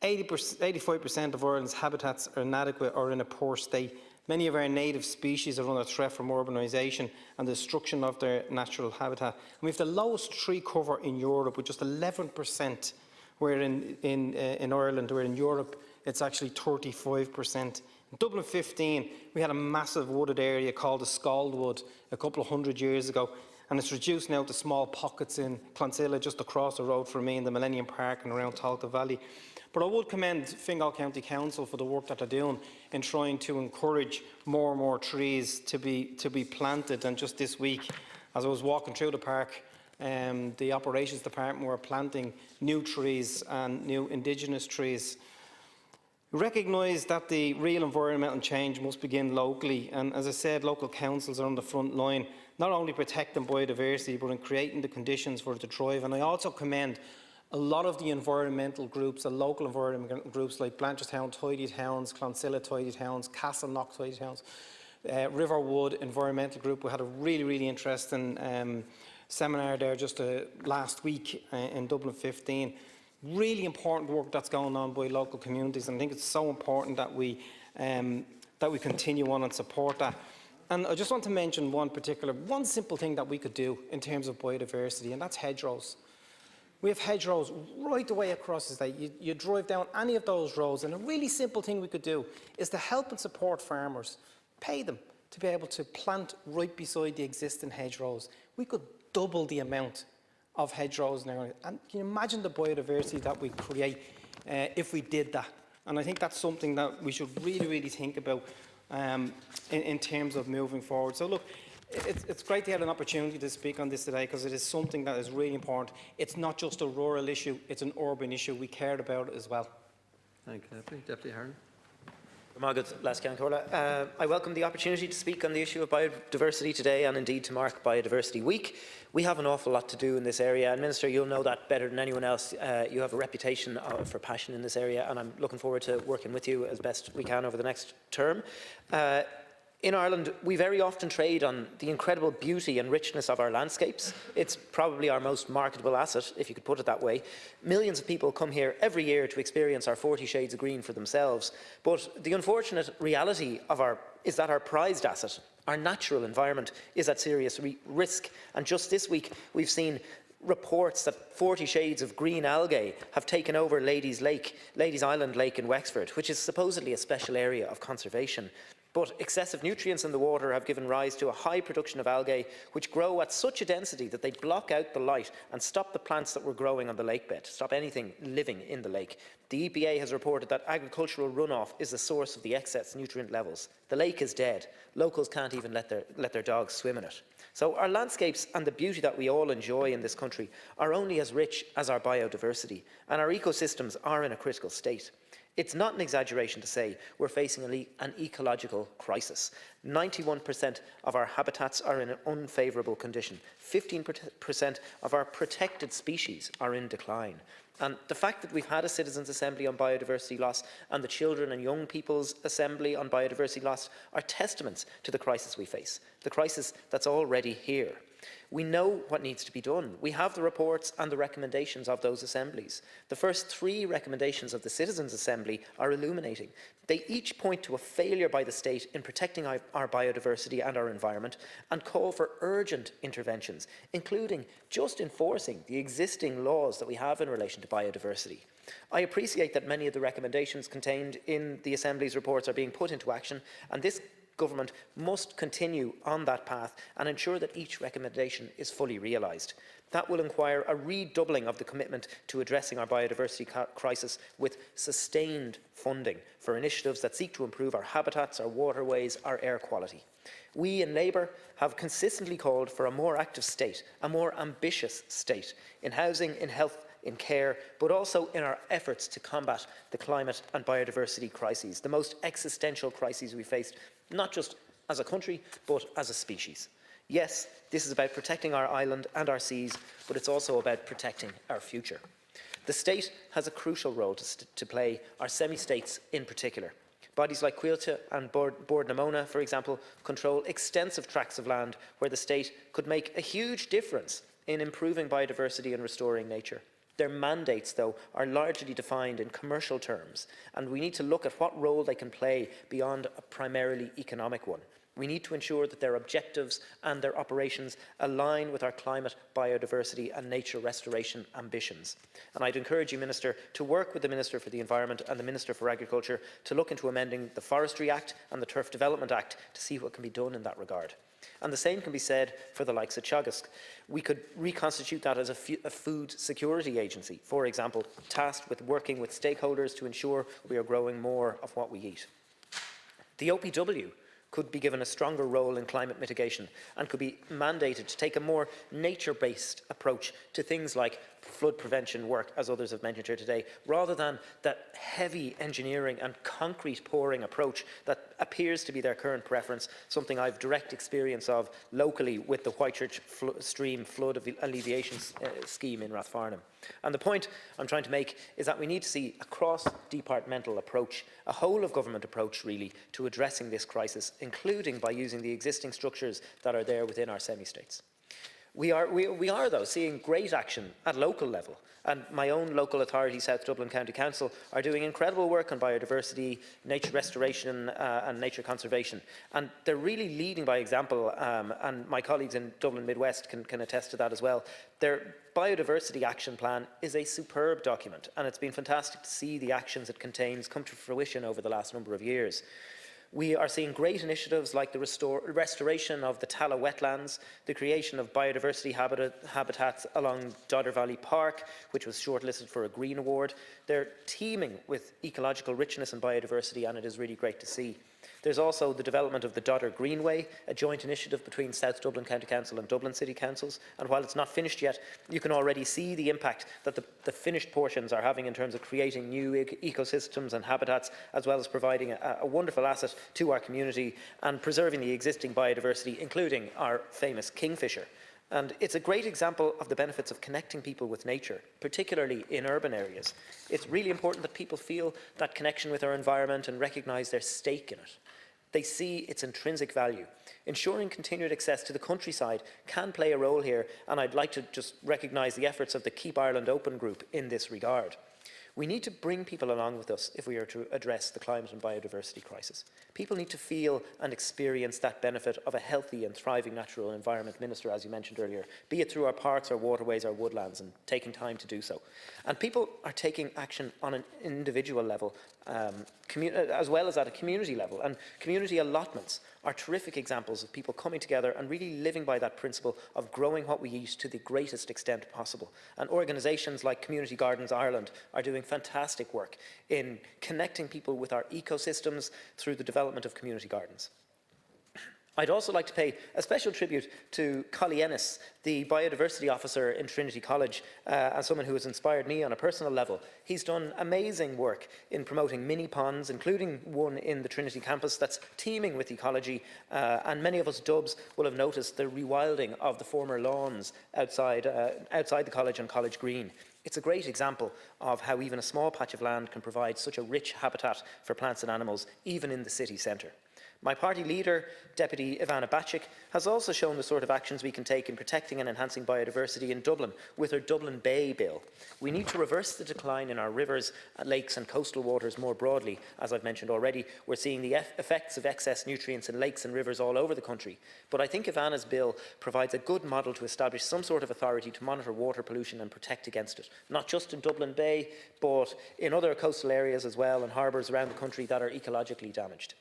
85% of Ireland's habitats are inadequate or in a poor state. Many of our native species are under threat from urbanisation and the destruction of their natural habitat. And we have the lowest tree cover in Europe, with just 11%, where in Ireland, where in Europe it's actually 35%. In Dublin 15, we had a massive wooded area called the Scaldwood a couple of hundred years ago, and it's reduced now to small pockets in Clonsilla, just across the road from me, in the Millennium Park and around Tolka Valley. But I would commend Fingal County Council for the work that they're doing in trying to encourage more and more trees to be planted. And just this week, as I was walking through the park, the operations department were planting new trees and new indigenous trees. We recognise that the real environmental change must begin locally, and as I said, local councils are on the front line, not only protecting biodiversity but in creating the conditions for it to thrive. And I also commend a lot of the environmental groups, the local environmental groups like Blanchardstown Tidy Towns, Clonsilla Tidy Towns, Castleknock Tidy Towns, Riverwood Environmental Group. We had a really interesting seminar there just last week in Dublin 15. Really important work that's going on by local communities, and I think it's so important that we continue on and support that. And I just want to mention one simple thing that we could do in terms of biodiversity, and that's hedgerows. We have hedgerows right the way across the state. You drive down any of those roads, and a really simple thing we could do is to help and support farmers, pay them to be able to plant right beside the existing hedgerows. We could double the amount of hedgerows now, and can you imagine the biodiversity that we create if we did that? And I think that's something that we should really think about in terms of moving forward. So look, it's great to have an opportunity to speak on this today, because it is something that is really important. It's not just a rural issue, it's an urban issue. We cared about it as well. Thank you, Deputy Ahern. I welcome the opportunity to speak on the issue of biodiversity today, and indeed to mark Biodiversity Week. We have an awful lot to do in this area, and Minister, you'll know that better than anyone else. You have a reputation for passion in this area, and I'm looking forward to working with you as best we can over the next term. In Ireland, we very often trade on the incredible beauty and richness of our landscapes. It's probably our most marketable asset, if you could put it that way. Millions of people come here every year to experience our 40 shades of green for themselves. But the unfortunate reality is that our prized asset, our natural environment, is at serious risk. And just this week, we've seen reports that 40 shades of green algae have taken over Ladies Island Lake in Wexford, which is supposedly a special area of conservation. But excessive nutrients in the water have given rise to a high production of algae, which grow at such a density that they block out the light and stop the plants that were growing on the lake bed, stop anything living in the lake. The EPA has reported that agricultural runoff is the source of the excess nutrient levels. The lake is dead. Locals can't even let their dogs swim in it. So our landscapes and the beauty that we all enjoy in this country are only as rich as our biodiversity, and our ecosystems are in a critical state. It's not an exaggeration to say we're facing an ecological crisis. 91% of our habitats are in an unfavourable condition. 15% of our protected species are in decline. And the fact that we've had a Citizens' Assembly on biodiversity loss and the Children and Young People's Assembly on biodiversity loss are testaments to the crisis we face, the crisis that's already here. We know what needs to be done. We have the reports and the recommendations of those assemblies. The first 3 recommendations of the Citizens' Assembly are illuminating. They each point to a failure by the state in protecting our biodiversity and our environment and call for urgent interventions, including just enforcing the existing laws that we have in relation to biodiversity. I appreciate that many of the recommendations contained in the Assembly's reports are being put into action, and this Government must continue on that path and ensure that each recommendation is fully realised. That will require a redoubling of the commitment to addressing our biodiversity crisis with sustained funding for initiatives that seek to improve our habitats, our waterways, our air quality. We in Labour have consistently called for a more active state, a more ambitious state in housing, in health, in care, but also in our efforts to combat the climate and biodiversity crises, the most existential crises we faced, not just as a country, but as a species. Yes, this is about protecting our island and our seas, but it's also about protecting our future. The state has a crucial role to play, our semi-states in particular. Bodies like Quaide and Byrne, for example, control extensive tracts of land where the state could make a huge difference in improving biodiversity and restoring nature. Their mandates, though, are largely defined in commercial terms, and we need to look at what role they can play beyond a primarily economic one. We need to ensure that their objectives and their operations align with our climate, biodiversity and nature restoration ambitions. And I'd encourage you, Minister, to work with the Minister for the Environment and the Minister for Agriculture to look into amending the Forestry Act and the Turf Development Act to see what can be done in that regard. And the same can be said for the likes of Teagasc. We could reconstitute that as a food security agency, for example, tasked with working with stakeholders to ensure we are growing more of what we eat. The OPW could be given a stronger role in climate mitigation and could be mandated to take a more nature-based approach to things like flood prevention work, as others have mentioned here today, rather than that heavy engineering and concrete pouring approach that appears to be their current preference, something I've direct experience of locally with the Whitechurch Stream Flood Alleviation Scheme in Rathfarnham. And the point I'm trying to make is that we need to see a cross-departmental approach, a whole-of-government approach, really, to addressing this crisis, including by using the existing structures that are there within our semi-states. We are, though, seeing great action at local level, and my own local authority, South Dublin County Council, are doing incredible work on biodiversity, nature restoration and nature conservation. And they're really leading by example, and my colleagues in Dublin Midwest can attest to that as well. Their Biodiversity Action Plan is a superb document, and it's been fantastic to see the actions it contains come to fruition over the last number of years. We are seeing great initiatives like the restoration of the Tala wetlands, the creation of biodiversity habitats along Dodder Valley Park, which was shortlisted for a Green Award. They're teeming with ecological richness and biodiversity, and it is really great to see. There's also the development of the Dodder Greenway, a joint initiative between South Dublin County Council and Dublin City Councils, and while it's not finished yet, you can already see the impact that the finished portions are having in terms of creating new ecosystems and habitats, as well as providing a wonderful asset to our community and preserving the existing biodiversity, including our famous kingfisher. And it's a great example of the benefits of connecting people with nature, particularly in urban areas. It's really important that people feel that connection with our environment and recognise their stake in it. They see its intrinsic value. Ensuring continued access to the countryside can play a role here, and I'd like to just recognise the efforts of the Keep Ireland Open group in this regard. We need to bring people along with us if we are to address the climate and biodiversity crisis. People need to feel and experience that benefit of a healthy and thriving natural environment, Minister, as you mentioned earlier, be it through our parks, our waterways, our woodlands, and taking time to do so. And people are taking action on an individual level, as well as at a community level. And community allotments are terrific examples of people coming together and really living by that principle of growing what we eat to the greatest extent possible. And organisations like Community Gardens Ireland are doing fantastic work in connecting people with our ecosystems through the development of community gardens. I'd also like to pay a special tribute to Collie Ennis, the biodiversity officer in Trinity College, and someone who has inspired me on a personal level. He's done amazing work in promoting mini ponds, including one in the Trinity campus that's teeming with ecology, and many of us Dubs will have noticed the rewilding of the former lawns outside the college on College Green. It's a great example of how even a small patch of land can provide such a rich habitat for plants and animals, even in the city centre. My party leader, Deputy Ivana Bacik, has also shown the sort of actions we can take in protecting and enhancing biodiversity in Dublin with her Dublin Bay Bill. We need to reverse the decline in our rivers, lakes and coastal waters more broadly. As I've mentioned already, we're seeing the effects of excess nutrients in lakes and rivers all over the country. But I think Ivana's bill provides a good model to establish some sort of authority to monitor water pollution and protect against it, not just in Dublin Bay, but in other coastal areas as well and harbours around the country that are ecologically damaged.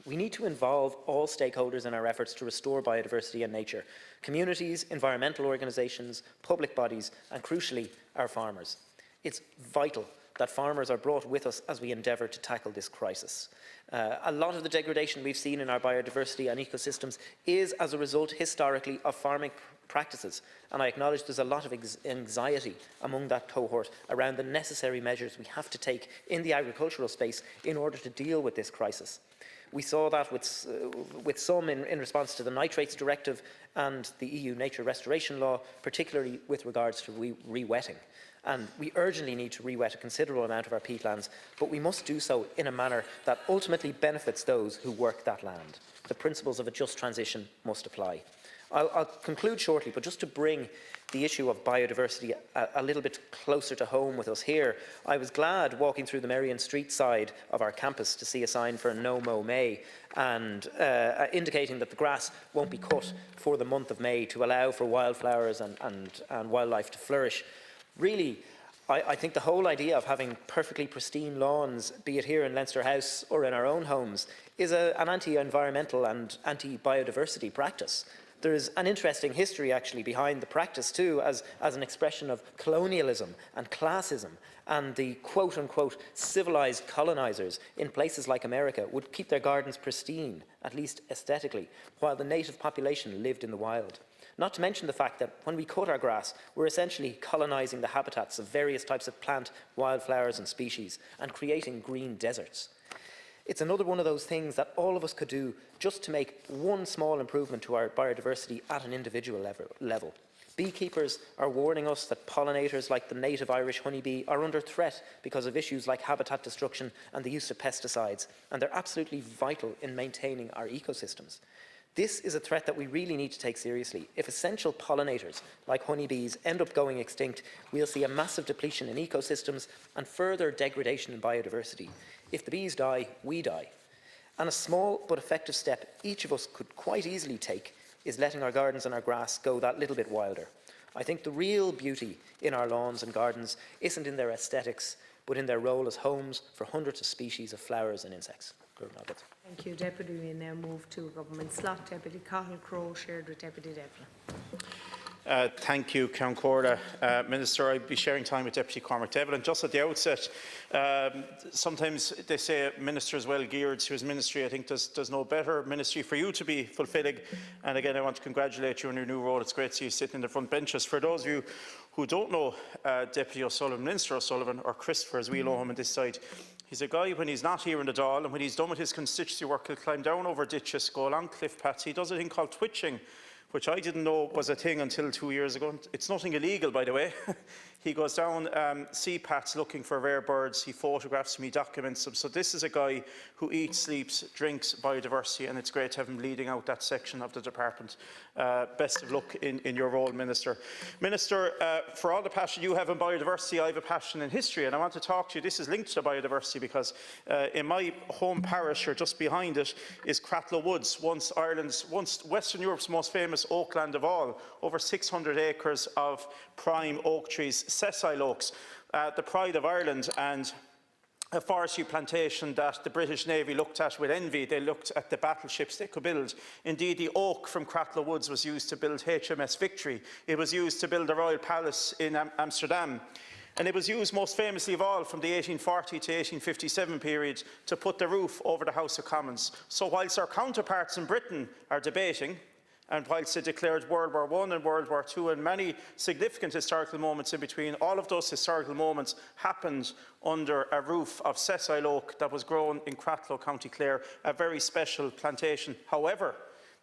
We need to involve all stakeholders in our efforts to restore biodiversity and nature: communities, environmental organisations, public bodies, and crucially, our farmers. It's vital that farmers are brought with us as we endeavour to tackle this crisis. A lot of the degradation we've seen in our biodiversity and ecosystems is as a result, historically, of farming practices, and I acknowledge there's a lot of anxiety among that cohort around the necessary measures we have to take in the agricultural space in order to deal with this crisis. We saw that with some in response to the Nitrates Directive and the EU Nature Restoration Law, particularly with regards to re-wetting. And we urgently need to re-wet a considerable amount of our peatlands, but we must do so in a manner that ultimately benefits those who work that land. The principles of a just transition must apply. I'll conclude shortly, but just to bring the issue of biodiversity a little bit closer to home with us here, I was glad walking through the Merrion Street side of our campus to see a sign for No Mow May, and indicating that the grass won't be cut for the month of May to allow for wildflowers and wildlife to flourish. Really, I think the whole idea of having perfectly pristine lawns, be it here in Leinster House or in our own homes, is an anti-environmental and anti-biodiversity practice. There's an interesting history actually behind the practice too, as an expression of colonialism and classism, and the quote-unquote civilized colonizers in places like America would keep their gardens pristine, at least aesthetically, while the native population lived in the wild. Not to mention the fact that when we cut our grass, we're essentially colonizing the habitats of various types of plant, wildflowers and species, and creating green deserts. It's another one of those things that all of us could do just to make one small improvement to our biodiversity at an individual level. Beekeepers are warning us that pollinators like the native Irish honeybee are under threat because of issues like habitat destruction and the use of pesticides, and they're absolutely vital in maintaining our ecosystems. This is a threat that we really need to take seriously. If essential pollinators, like honeybees, end up going extinct, we'll see a massive depletion in ecosystems and further degradation in biodiversity. If the bees die, we die. And a small but effective step each of us could quite easily take is letting our gardens and our grass go that little bit wilder. I think the real beauty in our lawns and gardens isn't in their aesthetics, but in their role as homes for hundreds of species of flowers and insects. Thank you, Deputy. We now move to Government Slot. Deputy Cathal Crowe, shared with Deputy Devlin. Thank you, Ceann Comhairle. Minister, I'll be sharing time with Deputy Cormac Devlin. Just at the outset, sometimes they say a minister is well geared to his ministry. I think there's no better ministry for you to be fulfilling. And again, I want to congratulate you on your new role. It's great to see you sitting in the front benches. For those of you who don't know Deputy O'Sullivan, Minister O'Sullivan, or Christopher as we know him on this side, he's a guy, when he's not here in the Dáil and when he's done with his constituency work, he'll climb down over ditches, go along cliff paths. He does a thing called twitching, which I didn't know was a thing until 2 years ago. It's nothing illegal, by the way. He goes down sea paths looking for rare birds. He photographs them, he documents them. So this is a guy who eats, sleeps, drinks biodiversity, and it's great to have him leading out that section of the department. Best of luck in your role, Minister. Minister, for all the passion you have in biodiversity, I have a passion in history, and I want to talk to you. This is linked to biodiversity because in my home parish, or just behind it, is Cratloe Woods, once Western Europe's most famous oak land of all, over 600 acres of prime oak trees, sessile oaks, the pride of Ireland, and a forestry plantation that the British Navy looked at with envy. They looked at the battleships they could build. Indeed, the oak from Cratloe Woods was used to build HMS Victory. It was used to build the Royal Palace in Amsterdam. and it was used most famously of all from the 1840 to 1857 period to put the roof over the House of Commons. So whilst our counterparts in Britain are debating, and whilst they declared World War I and World War II and many significant historical moments in between, all of those historical moments happened under a roof of sessile oak that was grown in Cratloe, County Clare, a very special plantation. However,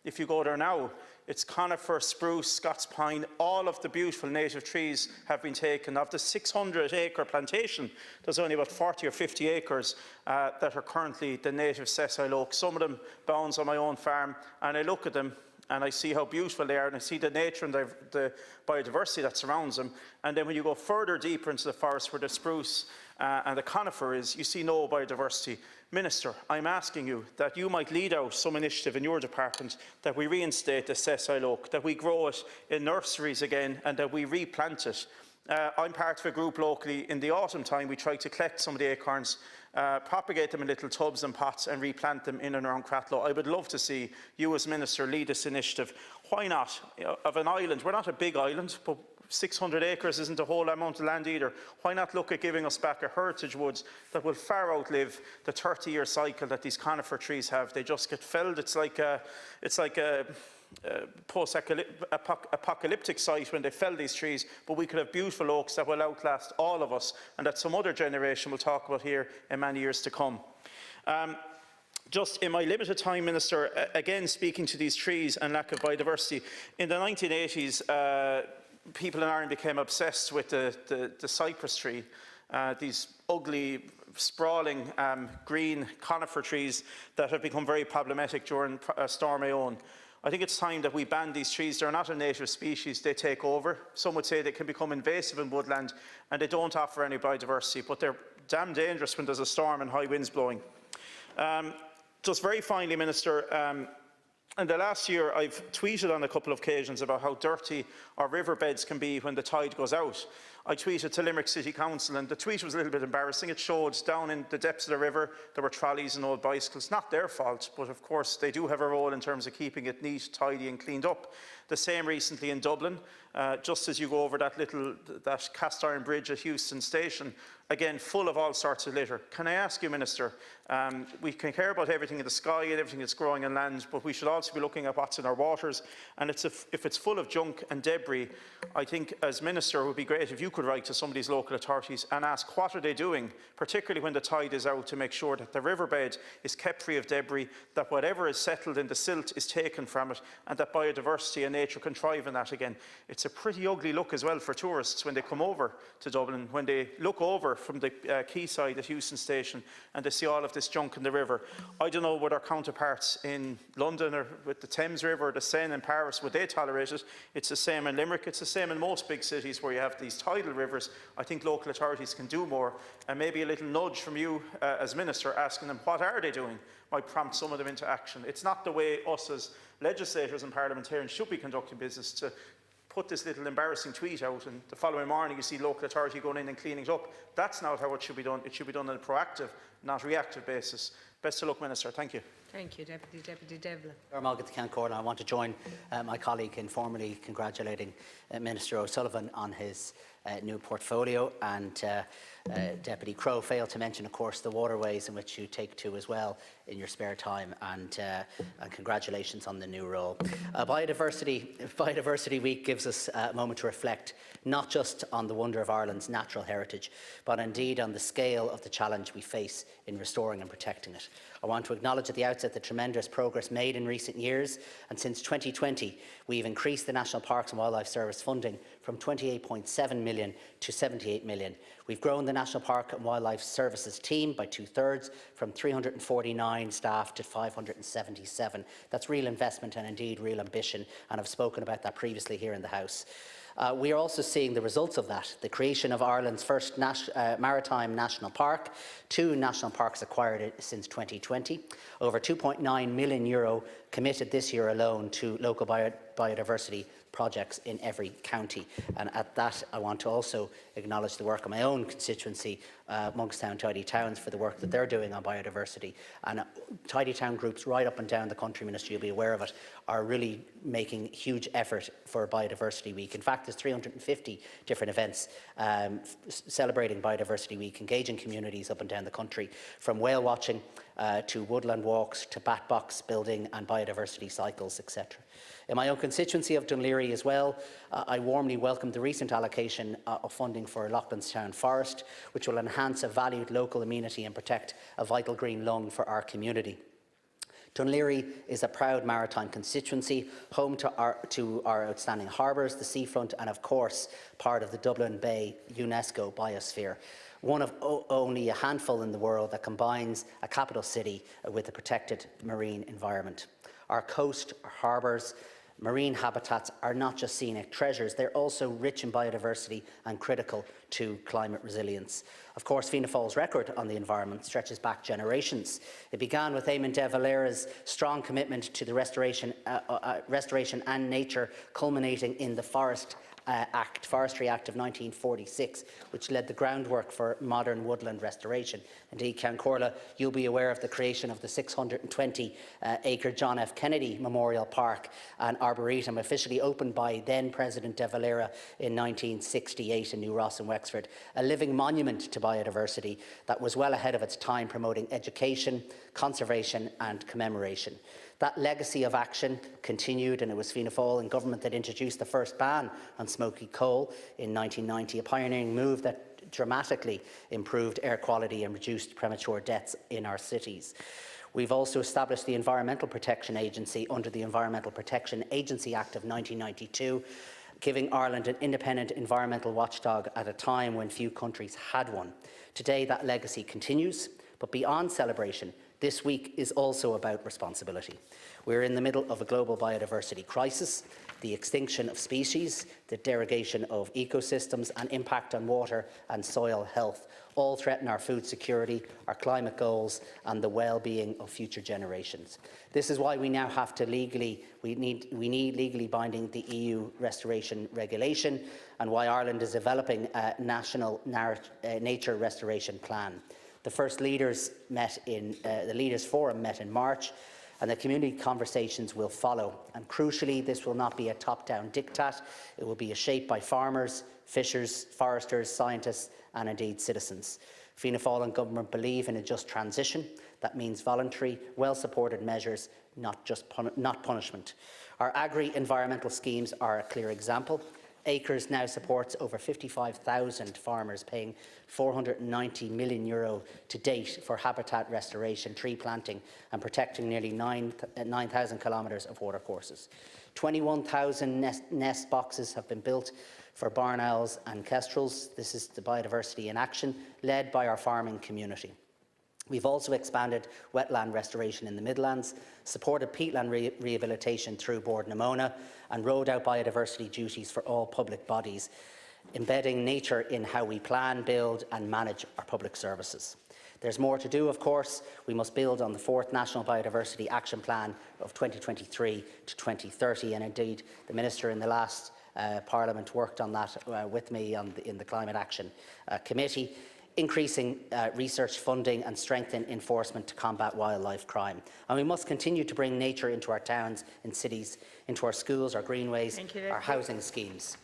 if you go there now, it's conifer, spruce, Scots pine, all of the beautiful native trees have been taken. Of the 600-acre plantation, there's only about 40 or 50 acres that are currently the native sessile oak. Some of them bounds on my own farm, and I look at them and I see how beautiful they are, and I see the nature and the biodiversity that surrounds them. And then when you go further deeper into the forest where the spruce and the conifer is, you see no biodiversity. Minister, I'm asking you that you might lead out some initiative in your department that we reinstate the sessile oak, that we grow it in nurseries again, and that we replant it. I'm part of a group locally. In the autumn time, we try to collect some of the acorns, propagate them in little tubs and pots and replant them in and around Cratloe. I would love to see you as Minister lead this initiative. Why not? Of an island, we're not a big island, but 600 acres isn't a whole amount of land either. Why not look at giving us back a heritage woods that will far outlive the 30-year cycle that these conifer trees have? They just get felled. It's like a post-apocalyptic site when they fell these trees, but we could have beautiful oaks that will outlast all of us and that some other generation will talk about here in many years to come. Just in my limited time, Minister, again speaking to these trees and lack of biodiversity, in the 1980s people in Ireland became obsessed with the cypress tree, these ugly, sprawling green conifer trees that have become very problematic during Storm Éowyn. I think it's time that we ban these trees. They're not a native species, they take over. Some would say they can become invasive in woodland and they don't offer any biodiversity, but they're damn dangerous when there's a storm and high winds blowing. Just very finally, Minister, in the last year I've tweeted on a couple of occasions about how dirty our riverbeds can be when the tide goes out. I tweeted to Limerick City Council and the tweet was a little bit embarrassing. It showed down in the depths of the river there were trolleys and old bicycles. Not their fault, but of course they do have a role in terms of keeping it neat, tidy and cleaned up. The same recently in Dublin, just as you go over that cast iron bridge at Euston Station, again full of all sorts of litter. Can I ask you, Minister, we can care about everything in the sky and everything that's growing on land, but we should also be looking at what's in our waters, and if it's full of junk and debris, I think as Minister it would be great if you could write to some of these local authorities and ask what are they doing, particularly when the tide is out, to make sure that the riverbed is kept free of debris, that whatever is settled in the silt is taken from it, and that biodiversity and nature can thrive in that again. It's a pretty ugly look as well for tourists when they come over to Dublin, when they look over from the quayside at Euston Station and they see all of this junk in the river. I don't know what our counterparts in London or with the Thames River or the Seine in Paris, would they tolerate it? It's the same in Limerick, it's the same in most big cities where you have these tidal rivers. I think local authorities can do more, and maybe a little nudge from you as Minister asking them what are they doing might prompt some of them into action. It's not the way us as legislators and parliamentarians should be conducting business, to put this little embarrassing tweet out and the following morning you see local authority going in and cleaning it up. That's not how it should be done. It should be done on a proactive, not reactive basis. Best of luck, Minister. Thank you. Thank you, Deputy Devlin. I want to join my colleague in formally congratulating Minister O'Sullivan on his new portfolio, and Deputy Crowe failed to mention, of course, the waterways in which you take to as well in your spare time, and congratulations on the new role. Biodiversity Week gives us a moment to reflect not just on the wonder of Ireland's natural heritage, but indeed on the scale of the challenge we face in restoring and protecting it. I want to acknowledge at the outset the tremendous progress made in recent years, and since 2020 we've increased the National Parks and Wildlife Service funding from 28.7 million to 78 million. We've grown the National Park and Wildlife Services team by 2/3, from 349 staff to 577. That's real investment and indeed real ambition, and I've spoken about that previously here in the House. We are also seeing the results of that, the creation of Ireland's first maritime national park, 2 national parks acquired since 2020, over €2.9 million committed this year alone to local biodiversity projects in every county. And at that, I want to also acknowledge the work of my own constituency Monkstown Tidy Towns for the work that they're doing on biodiversity. And tidy town groups right up and down the country, Minister, you'll be aware of it, are really making huge effort for Biodiversity Week. In fact, there's 350 different events celebrating Biodiversity Week, engaging communities up and down the country, from whale watching to woodland walks to bat box building and biodiversity cycles, etc. In my own constituency of Donnelly as well, I warmly welcome the recent allocation of funding for Loughlinstown Forest, which will enhance a valued local amenity and protect a vital green lung for our community. Donnelly is a proud maritime constituency, home to our outstanding harbours, the seafront, and of course part of the Dublin Bay UNESCO biosphere. One of only a handful in the world that combines a capital city with a protected marine environment. Our coast, our harbours, marine habitats are not just scenic treasures, they're also rich in biodiversity and critical to climate resilience. Of course, Fianna Fáil's record on the environment stretches back generations. It began with Eamon de Valera's strong commitment to the restoration and nature, culminating in the Forestry Act of 1946, which led the groundwork for modern woodland restoration. Indeed, Ceann Comhairle, you'll be aware of the creation of the 620-acre John F. Kennedy Memorial Park and Arboretum, officially opened by then-President de Valera in 1968 in New Ross in Wexford, a living monument to biodiversity that was well ahead of its time, promoting education, conservation and commemoration. That legacy of action continued, and it was Fianna Fáil in government that introduced the first ban on smoky coal in 1990, a pioneering move that dramatically improved air quality and reduced premature deaths in our cities. We've also established the Environmental Protection Agency under the Environmental Protection Agency Act of 1992, giving Ireland an independent environmental watchdog at a time when few countries had one. Today, that legacy continues, but beyond celebration, this week is also about responsibility. We're in the middle of a global biodiversity crisis. The extinction of species, the derogation of ecosystems and impact on water and soil health all threaten our food security, our climate goals and the well-being of future generations. This is why we now have to we need legally binding the EU Restoration Regulation, and why Ireland is developing a national nature restoration plan. The first leaders the Leaders Forum met in March, and the community conversations will follow. And crucially, this will not be a top-down diktat. It will be shaped by farmers, fishers, foresters, scientists and indeed citizens. Fianna Fáil and government believe in a just transition. That means voluntary, well-supported measures, not punishment. Our agri-environmental schemes are a clear example. Acres now supports over 55,000 farmers, paying €490 million to date for habitat restoration, tree planting and protecting nearly 9,000 kilometres of watercourses. 21,000 nest boxes have been built for barn owls and kestrels. This is the biodiversity in action, led by our farming community. We've also expanded wetland restoration in the Midlands, supported peatland rehabilitation through Bord na Móna, and rolled out biodiversity duties for all public bodies, embedding nature in how we plan, build and manage our public services. There's more to do, of course. We must build on the 4th National Biodiversity Action Plan of 2023 to 2030, and indeed the Minister in the last Parliament worked on that with me in the Climate Action Committee, increasing research funding and strengthen enforcement to combat wildlife crime. And we must continue to bring nature into our towns and cities, into our schools, our greenways, our housing schemes.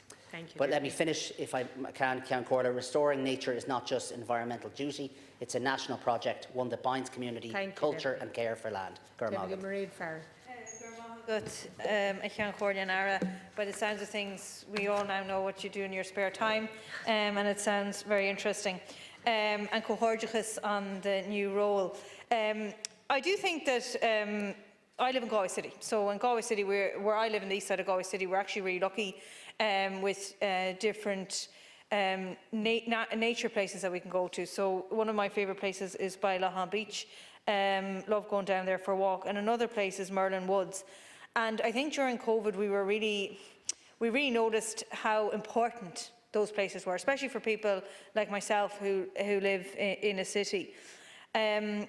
But let me finish, if I can, Ceann Comhairle. Restoring nature is not just environmental duty, it's a national project, one that binds community, culture and care for land. Mairéad Farrell. Good, Ceann Comhairle. By the sounds of things, we all now know what you do in your spare time, and it sounds very interesting. And comhordiachas on the new role. I do think that I live in Galway City, so in Galway City, where I live in the east side of Galway City, we're actually really lucky with different nature places that we can go to. So one of my favourite places is by Lahan Beach. Love going down there for a walk, and another place is Merlin Woods. And I think during COVID, we really noticed how important those places were, especially for people like myself who live in a city. And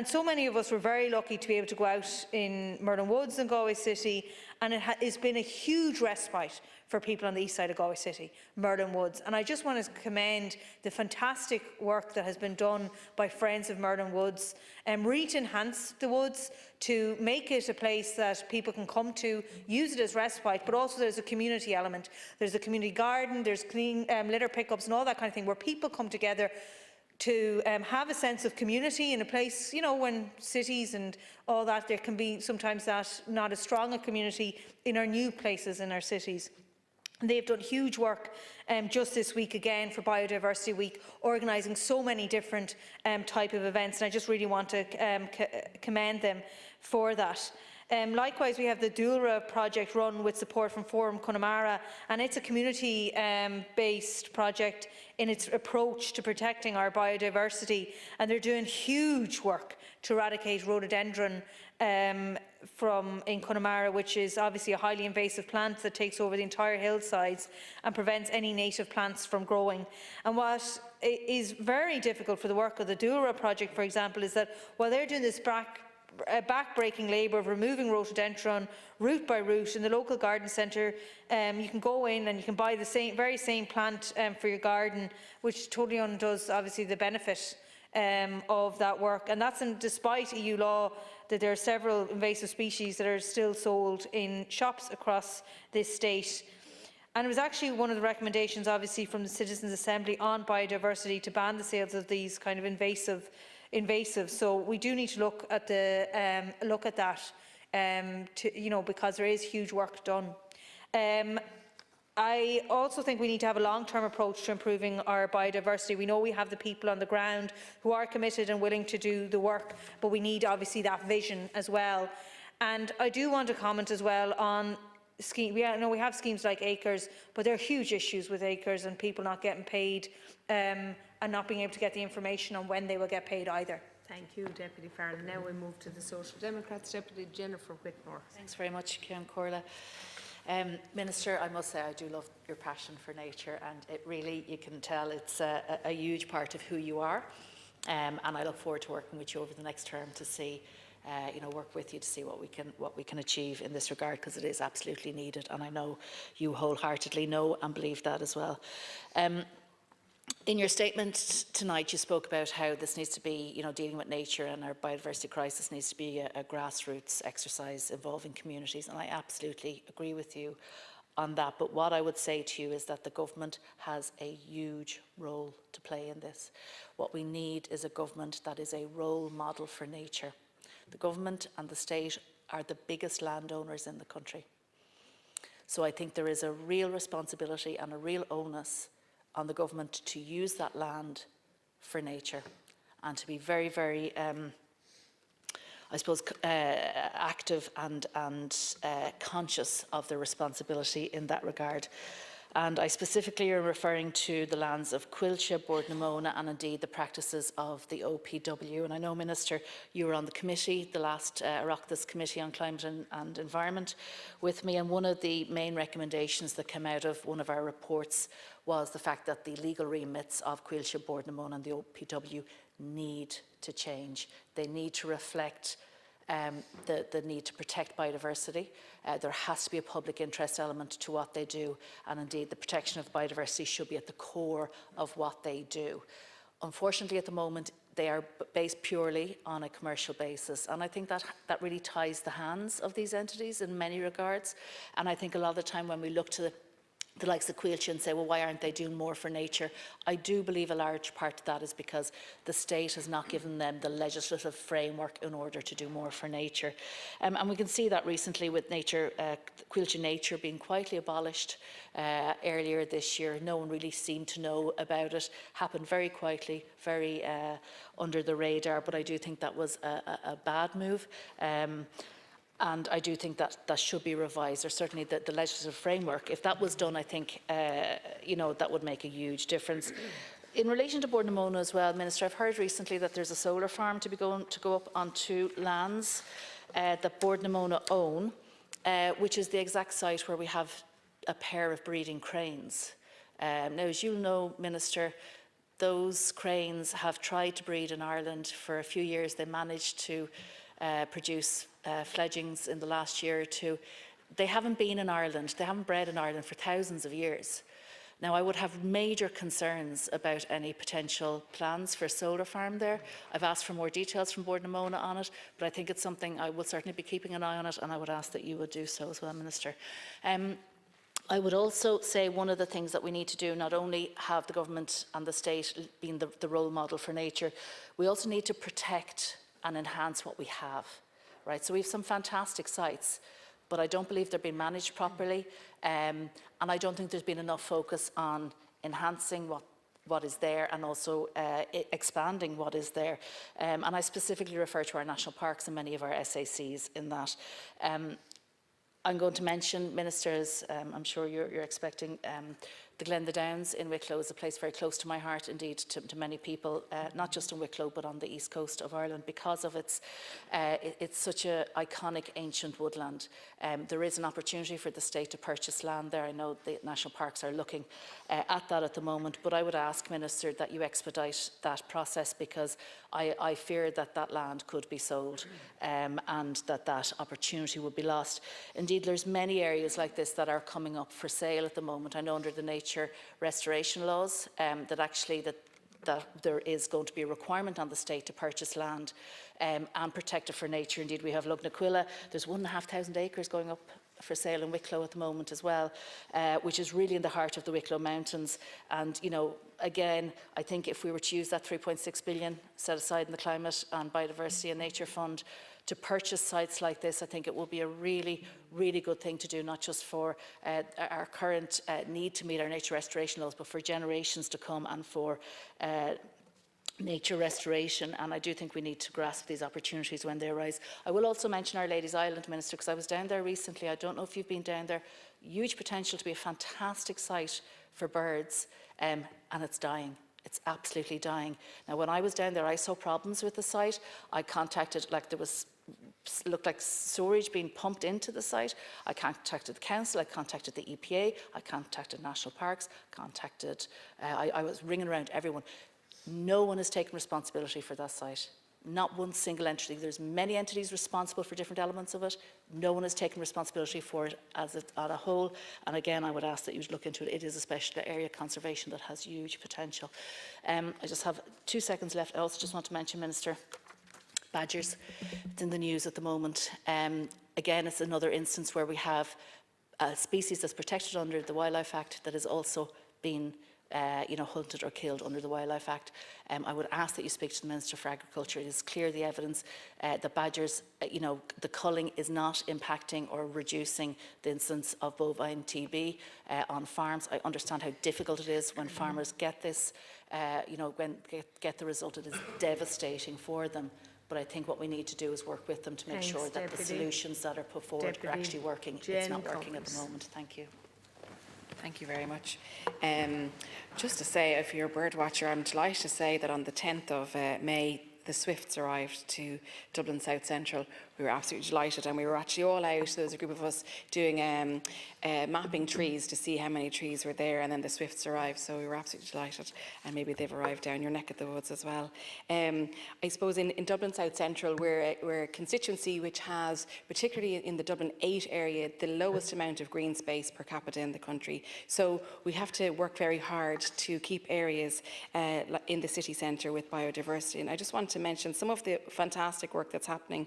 so many of us were very lucky to be able to go out in Merlin Woods in Galway City and it has been a huge respite for people on the east side of Galway City, Merlin Woods. And I just want to commend the fantastic work that has been done by Friends of Merlin Woods, really to enhance the woods, to make it a place that people can come to, use it as respite, but also there's a community element. There's a community garden, there's clean litter pickups and all that kind of thing, where people come together to have a sense of community in a place, you know, when cities and all that, there can be sometimes that not as strong a community in our new places in our cities. They've done huge work just this week again for Biodiversity Week, organising so many different type of events, and I just really want to commend them for that. Likewise, we have the Dúlra project run with support from Forum Connemara, and it's a community-based project in its approach to protecting our biodiversity, and they're doing huge work to eradicate rhododendron in Connemara, which is obviously a highly invasive plant that takes over the entire hillsides and prevents any native plants from growing. And what is very difficult for the work of the Dúlra project, for example, is that while they're doing this back-breaking labour of removing rhododendron root by root in the local garden centre, you can go in and you can buy the very same plant for your garden, which totally undoes obviously the benefit of that work. And that's despite EU law that there are several invasive species that are still sold in shops across this state. And it was actually one of the recommendations obviously from the Citizens' Assembly on biodiversity to ban the sales of these kind of invasive. So we do need to look at that, because there is huge work done. I also think we need to have a long-term approach to improving our biodiversity. We know we have the people on the ground who are committed and willing to do the work, but we need obviously that vision as well. And I do want to comment as well on schemes. We have schemes like Acres, but there are huge issues with Acres and people not getting paid and not being able to get the information on when they will get paid either. Thank you, Deputy Farrell. Now we move to the Social Democrats, Deputy Jennifer Whitmore. Thanks very much, Ciarán Corla. Minister, I must say I do love your passion for nature, and it really, you can tell it's a huge part of who you are, and I look forward to working with you over the next term to see, work with you to see what we can achieve in this regard, because it is absolutely needed, and I know you wholeheartedly know and believe that as well. In your statement tonight, you spoke about how this needs to be, dealing with nature and our biodiversity crisis needs to be a grassroots exercise involving communities, and I absolutely agree with you on that. But what I would say to you is that the government has a huge role to play in this. What we need is a government that is a role model for nature. The government and the state are the biggest landowners in the country. So I think there is a real responsibility and a real onus on the government to use that land for nature and to be very, very, active and conscious of their responsibility in that regard. And I specifically am referring to the lands of Cuilche, Bordnamona, and indeed the practices of the OPW. And I know, Minister, you were on the committee, the last Oireachtas Committee on Climate and Environment with me, and one of the main recommendations that came out of one of our reports was the fact that the legal remits of Cuilche, Bordnamona and the OPW need to change. They need to reflect the need to protect biodiversity. There has to be a public interest element to what they do, and indeed the protection of biodiversity should be at the core of what they do. Unfortunately, at the moment, they are based purely on a commercial basis, and I think that really ties the hands of these entities in many regards. And I think a lot of the time when we look to the likes of Cuilche and say, well, why aren't they doing more for nature? I do believe a large part of that is because the state has not given them the legislative framework in order to do more for nature. And we can see that recently with Cuilche Nature being quietly abolished earlier this year. No one really seemed to know about it. Happened very quietly, very under the radar, but I do think that was a bad move. And I do think that should be revised, or certainly the legislative framework. If that was done, I think, that would make a huge difference. In relation to Bordnamona as well, Minister, I've heard recently that there's a solar farm to go up onto lands that Bordnamona own, which is the exact site where we have a pair of breeding cranes. Now, as you know, Minister, those cranes have tried to breed in Ireland for a few years. They managed to produce fledglings in the last year or two. they haven't been in Ireland, they haven't bred in Ireland for thousands of years. Now, I would have major concerns about any potential plans for a solar farm there. I've asked for more details from Bord na Móna on it, but I think it's something I will certainly be keeping an eye on it, and I would ask that you would do so as well, Minister. I would also say one of the things that we need to do, not only have the government and the state being the role model for nature, we also need to protect and enhance what we have, right? So we have some fantastic sites, but I don't believe they're being managed properly, and I don't think there's been enough focus on enhancing what is there and also expanding what is there. And I specifically refer to our national parks and many of our SACs in that. I'm going to mention, ministers, I'm sure you're expecting the Glen the Downs in Wicklow is a place very close to my heart, indeed, to many people, not just in Wicklow, but on the east coast of Ireland, because of it's such an iconic ancient woodland. There is an opportunity for the state to purchase land there. I know the national parks are looking at that at the moment, but I would ask, Minister, that you expedite that process, because I fear that that land could be sold and that opportunity would be lost. Indeed, there's many areas like this that are coming up for sale at the moment. I know under the nature restoration laws that actually that there is going to be a requirement on the state to purchase land and protect it for nature. Indeed, we have Lugnaquilla. There's 1,500 acres going up for sale in Wicklow at the moment as well, which is really in the heart of the Wicklow Mountains. And, you know, again, I think if we were to use that 3.6 billion set aside in the Climate and Biodiversity and Nature Fund to purchase sites like this, I think it will be a really, really good thing to do, not just for our current need to meet our nature restoration laws, but for generations to come and for nature restoration. And I do think we need to grasp these opportunities when they arise. I will also mention Our Lady's Island, Minister, because I was down there recently. I don't know if you've been down there. Huge potential to be a fantastic site for birds, and it's dying. It's absolutely dying. Now, when I was down there, I saw problems with the site. I contacted, like there was, looked like sewage being pumped into the site. I contacted the council, I contacted the EPA, I contacted National Parks, I was ringing around everyone. No one has taken responsibility for that site. Not one single entity. There's many entities responsible for different elements of it. No one has taken responsibility for it as a whole. And again, I would ask that you look into it. It is a special area conservation that has huge potential. I just have 2 seconds left. I also just want to mention, Minister, badgers. It's in the news at the moment. Again, it's another instance where we have a species that's protected under the Wildlife Act that is also being hunted or killed under the Wildlife Act. I would ask that you speak to the Minister for Agriculture. It is clear the evidence that badgers, the culling is not impacting or reducing the incidence of bovine TB on farms. I understand how difficult it is when farmers get this, get the result. It is devastating for them. But I think what we need to do is work with them to make sure that the solutions that are put forward are actually working. It's not working at the moment. Thank you. Thank you very much. Just to say, if you're a bird watcher, I'm delighted to say that on the 10th of May, the swifts arrived to Dublin South Central. We were absolutely delighted, and we were actually all out. There was a group of us doing mapping trees to see how many trees were there, and then the swifts arrived, so we were absolutely delighted, and maybe they've arrived down your neck of the woods as well. I suppose in Dublin South Central, we're a constituency which has, particularly in the Dublin 8 area, the lowest amount of green space per capita in the country. So we have to work very hard to keep areas in the city centre with biodiversity. And I just want to mention some of the fantastic work that's happening.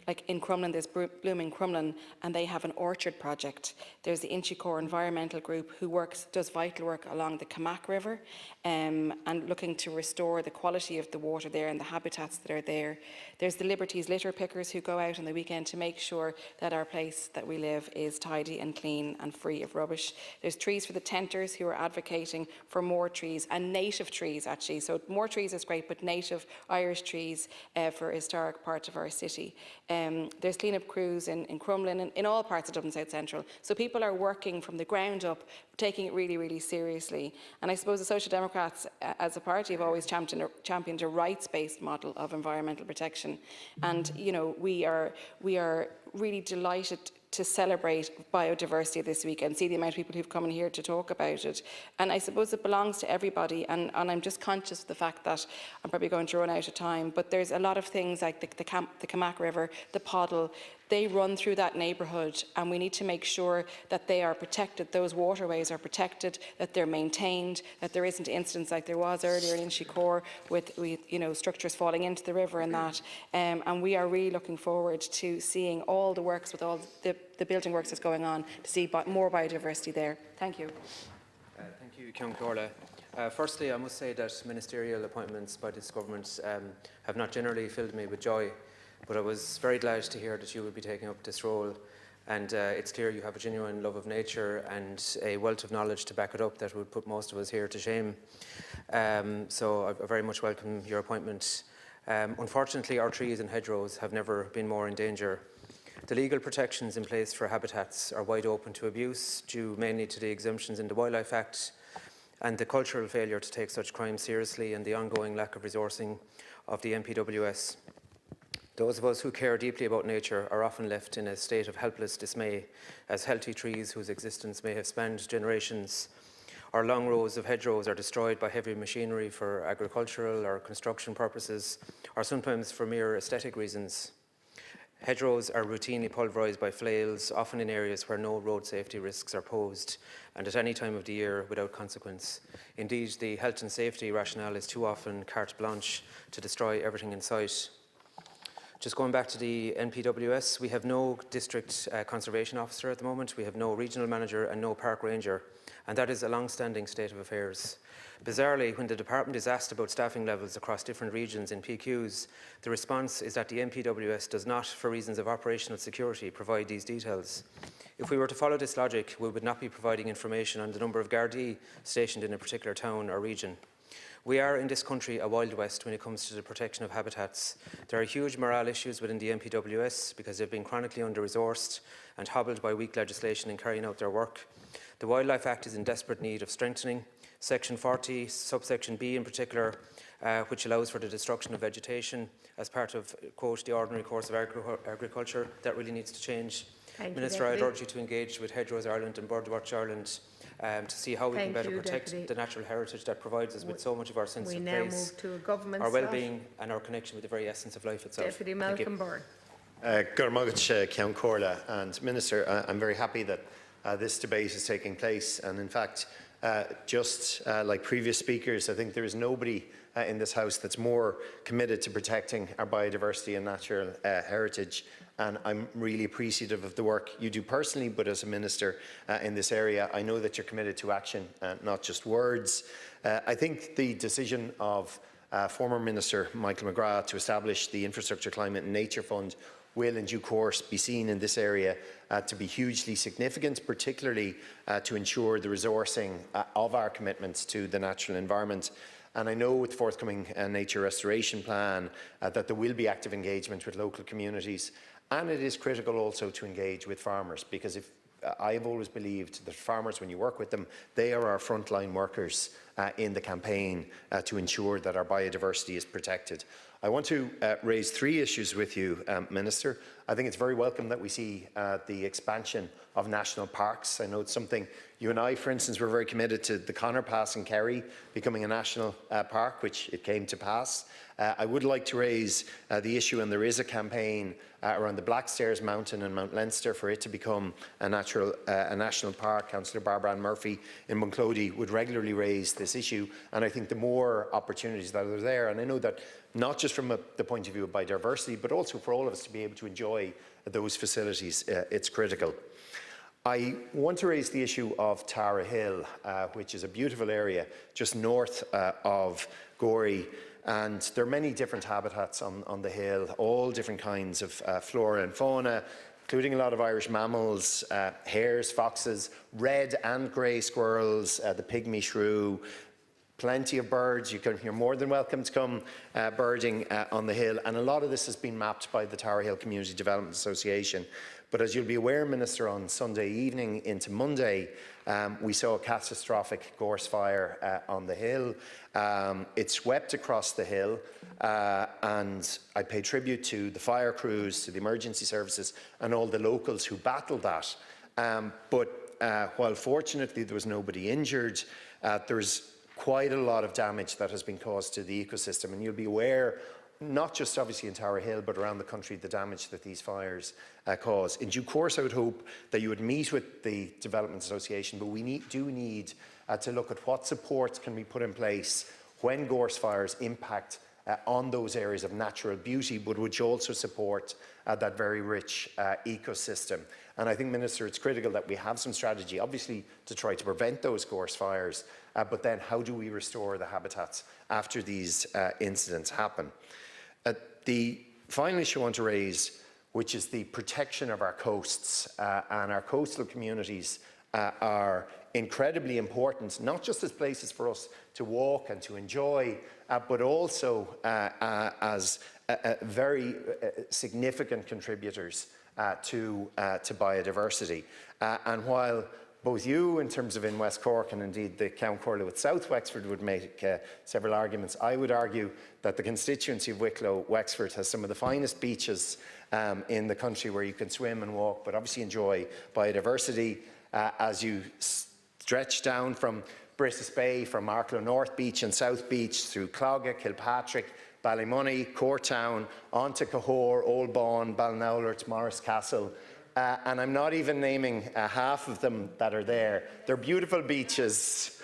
Like in Crumlin, there's Blooming Crumlin, and they have an orchard project. There's the Inchicore Environmental Group who does vital work along the Cormac River and looking to restore the quality of the water there and the habitats that are there. There's the Liberties litter pickers who go out on the weekend to make sure that our place that we live is tidy and clean and free of rubbish. There's Trees for the Tenters who are advocating for more trees, and native trees actually. So more trees is great, but native Irish trees for historic parts of our city. There's clean-up crews in Crumlin and in all parts of Dublin South Central. So people are working from the ground up, taking it really, really seriously. And I suppose the Social Democrats as a party have always championed a rights-based model of environmental protection. And, we are really delighted to celebrate biodiversity this week and see the amount of people who've come in here to talk about it. And I suppose it belongs to everybody, and I'm just conscious of the fact that I'm probably going to run out of time, but there's a lot of things like the Cormac River, the Poddle, They run through that neighbourhood, and we need to make sure that they are protected, those waterways are protected, that they're maintained, that there isn't incidents like there was earlier in Inchicore with structures falling into the river and that. And we are really looking forward to seeing all the works with all the building works that's going on to see more biodiversity there. Thank you. Thank you, Ceann Comhairle. Firstly, I must say that ministerial appointments by this government have not generally filled me with joy, but I was very glad to hear that you will be taking up this role, and it's clear you have a genuine love of nature and a wealth of knowledge to back it up that would put most of us here to shame. So I very much welcome your appointment. Unfortunately, our trees and hedgerows have never been more in danger. The legal protections in place for habitats are wide open to abuse, due mainly to the exemptions in the Wildlife Act and the cultural failure to take such crimes seriously and the ongoing lack of resourcing of the MPWS. Those of us who care deeply about nature are often left in a state of helpless dismay as healthy trees whose existence may have spanned generations or long rows of hedgerows are destroyed by heavy machinery for agricultural or construction purposes, or sometimes for mere aesthetic reasons. Hedgerows are routinely pulverised by flails, often in areas where no road safety risks are posed, and at any time of the year without consequence. Indeed, the health and safety rationale is too often carte blanche to destroy everything in sight. Just going back to the NPWS, we have no district conservation officer at the moment, we have no regional manager and no park ranger, and that is a long-standing state of affairs. Bizarrely, when the department is asked about staffing levels across different regions in PQs, the response is that the NPWS does not, for reasons of operational security, provide these details. If we were to follow this logic, we would not be providing information on the number of Gardaí stationed in a particular town or region. We are in this country a Wild West when it comes to the protection of habitats. There are huge morale issues within the NPWS because they've been chronically under-resourced and hobbled by weak legislation in carrying out their work. The Wildlife Act is in desperate need of strengthening. Section 40, subsection B in particular, which allows for the destruction of vegetation as part of, quote, the ordinary course of agriculture, that really needs to change. Minister, I'd urge you to engage with Hedgerows Ireland and Birdwatch Ireland to see how we can better protect the natural heritage that provides us with so much of our sense of place, our well-being and our connection with the very essence of life itself. Deputy Malcolm Byrne. Cormac Ceann Comhairle, and Minister, I'm very happy that this debate is taking place, and in fact, just like previous speakers, I think there is nobody in this House that's more committed to protecting our biodiversity and natural heritage, and I'm really appreciative of the work you do personally, but as a Minister in this area, I know that you're committed to action, not just words. I think the decision of former Minister Michael McGrath to establish the Infrastructure, Climate and Nature Fund will in due course be seen in this area to be hugely significant, particularly to ensure the resourcing of our commitments to the natural environment. And I know with the forthcoming nature restoration plan that there will be active engagement with local communities, and it is critical also to engage with farmers, because if I have always believed that farmers, when you work with them, they are our frontline workers in the campaign to ensure that our biodiversity is protected. I want to raise three issues with you, Minister. I think it's very welcome that we see the expansion of national parks. I know it's something you and I, for instance, were very committed to the Connor Pass in Kerry becoming a national park, which it came to pass. I would like to raise the issue, and there is a campaign around the Blackstairs Mountain and Mount Leinster for it to become a national park. Councillor Barbara Ann Murphy in Bunclody would regularly raise this issue, and I think the more opportunities that are there, and I know that not just from the point of view of biodiversity, but also for all of us to be able to enjoy those facilities, it's critical. I want to raise the issue of Tara Hill, which is a beautiful area just north of Gorey. And there are many different habitats on the hill, all different kinds of flora and fauna, including a lot of Irish mammals, hares, foxes, red and grey squirrels, the pygmy shrew, plenty of birds. You're more than welcome to come birding on the hill. And a lot of this has been mapped by the Tower Hill Community Development Association. But as you'll be aware, Minister, on Sunday evening into Monday, we saw a catastrophic gorse fire on the hill. It swept across the hill, and I pay tribute to the fire crews, to the emergency services, and all the locals who battled that. But while fortunately there was nobody injured, there's quite a lot of damage that has been caused to the ecosystem, and you'll be aware not just obviously in Tower Hill, but around the country, the damage that these fires cause. In due course, I would hope that you would meet with the Development Association, but we do need to look at what supports can be put in place when gorse fires impact on those areas of natural beauty, but which also support that very rich ecosystem. And I think, Minister, it's critical that we have some strategy, obviously, to try to prevent those gorse fires, but then how do we restore the habitats after these incidents happen? The final issue I want to raise, which is the protection of our coasts, and our coastal communities are incredibly important, not just as places for us to walk and to enjoy, but also as very significant contributors to biodiversity. And while both you, in terms of in West Cork, and indeed the County Corla with South Wexford would make several arguments, I would argue that the constituency of Wicklow, Wexford, has some of the finest beaches in the country where you can swim and walk, but obviously enjoy biodiversity as you stretch down from Brisses Bay, from Arklow North Beach and South Beach, through Clogga, Kilpatrick, Ballymoney, Courtown, on to Cahor, Old Bawn, Ballinowlert, Morris Castle. And I'm not even naming half of them that are there. They're beautiful beaches.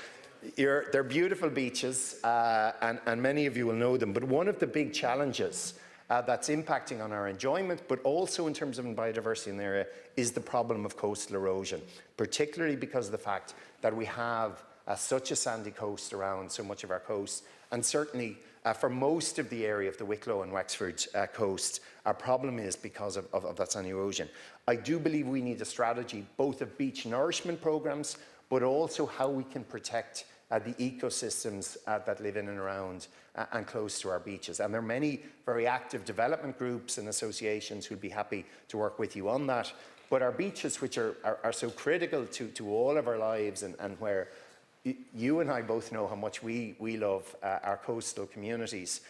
They're beautiful beaches, and many of you will know them. But one of the big challenges that's impacting on our enjoyment, but also in terms of biodiversity in the area, is the problem of coastal erosion, particularly because of the fact that we have such a sandy coast around so much of our coast, and certainly for most of the area of the Wicklow and Wexford coast, our problem is because of that sandy erosion. I do believe we need a strategy, both of beach nourishment programmes, but also how we can protect the ecosystems that live in and around and close to our beaches. And there are many very active development groups and associations who'd be happy to work with you on that. But our beaches, which are so critical to all of our lives, and where you and I both know how much we love our coastal communities,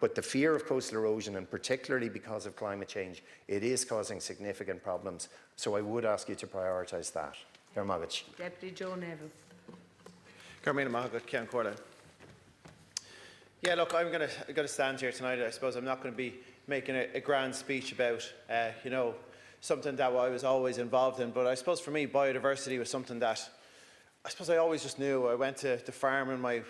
but the fear of coastal erosion, and particularly because of climate change, it is causing significant problems. So I would ask you to prioritise that. Deputy Joe Neville. Yeah, look, I'm going to stand here tonight. I suppose I'm not going to be making a grand speech about, you know, something that I was always involved in. But I suppose for me, biodiversity was something that I suppose I always just knew. I went to the farm in where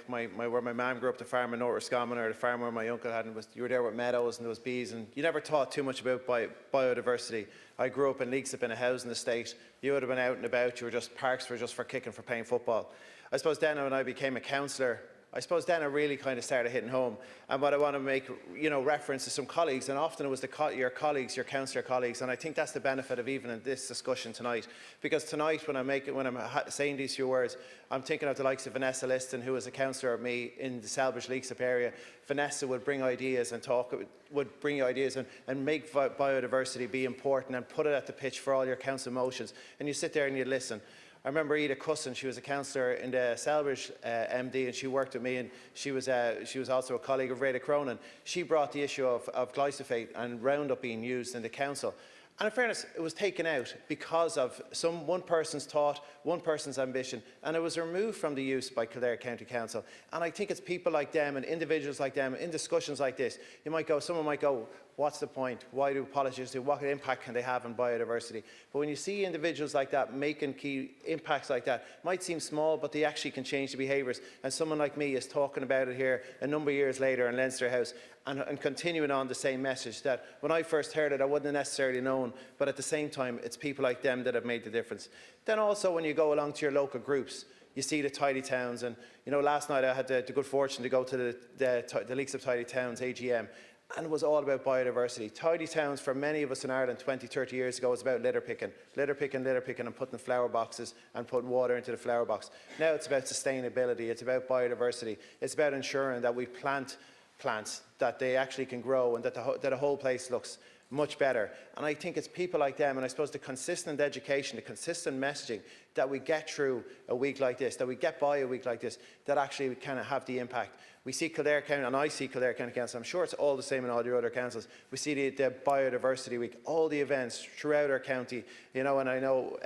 my mum grew up, the farm in North Roscommon, or the farm where my uncle had, and you were there with meadows and there was bees, and you never thought too much about biodiversity. I grew up in Leaksop in a housing estate. You would have been out and about. You were just parks were just for kicking, for playing football. I suppose then when I became a councillor, I suppose then I really kind of started hitting home. And what I want to make, you know, reference to some colleagues, and often it was your colleagues, your councillor colleagues, and I think that's the benefit of even in this discussion tonight. Because tonight, when I'm saying these few words, I'm thinking of the likes of Vanessa Liston, who was a councillor of me in the Selbridge Leaksop area. Vanessa would bring ideas and and make biodiversity be important and put it at the pitch for all your council motions. And you sit there and you listen. I remember Ida Cusson, she was a councillor in the Selbridge MD, and she worked with me, and she was also a colleague of Réada Cronin. She brought the issue of glyphosate and Roundup being used in the council. And in fairness, it was taken out because of one person's thought, one person's ambition, and it was removed from the use by Kildare County Council. And I think it's people like them and individuals like them in discussions like this. Someone might go, what's the point? Why do politicians do? What impact can they have on biodiversity? But when you see individuals like that making key impacts like that, it might seem small, but they actually can change the behaviours. And someone like me is talking about it here a number of years later in Leinster House, and continuing on the same message that when I first heard it, I wouldn't have necessarily known, but at the same time, it's people like them that have made the difference. Then also, when you go along to your local groups, you see the Tidy Towns, and you know, last night I had the good fortune to go to the Leaks of Tidy Towns AGM, and it was all about biodiversity. Tidy Towns, for many of us in Ireland 20, 30 years ago, was about litter picking, and putting flower boxes and putting water into the flower box. Now it's about sustainability, it's about biodiversity, it's about ensuring that we plant plants, that they actually can grow, and that the whole place looks much better. And I think it's people like them, and I suppose the consistent education, the consistent messaging that we get through a week like this, that we get by a week like this, that actually kind of have the impact. We see Kildare County, and I see Kildare County Council, I'm sure it's all the same in all your other councils. We see the Biodiversity Week, all the events throughout our county, you know, and I know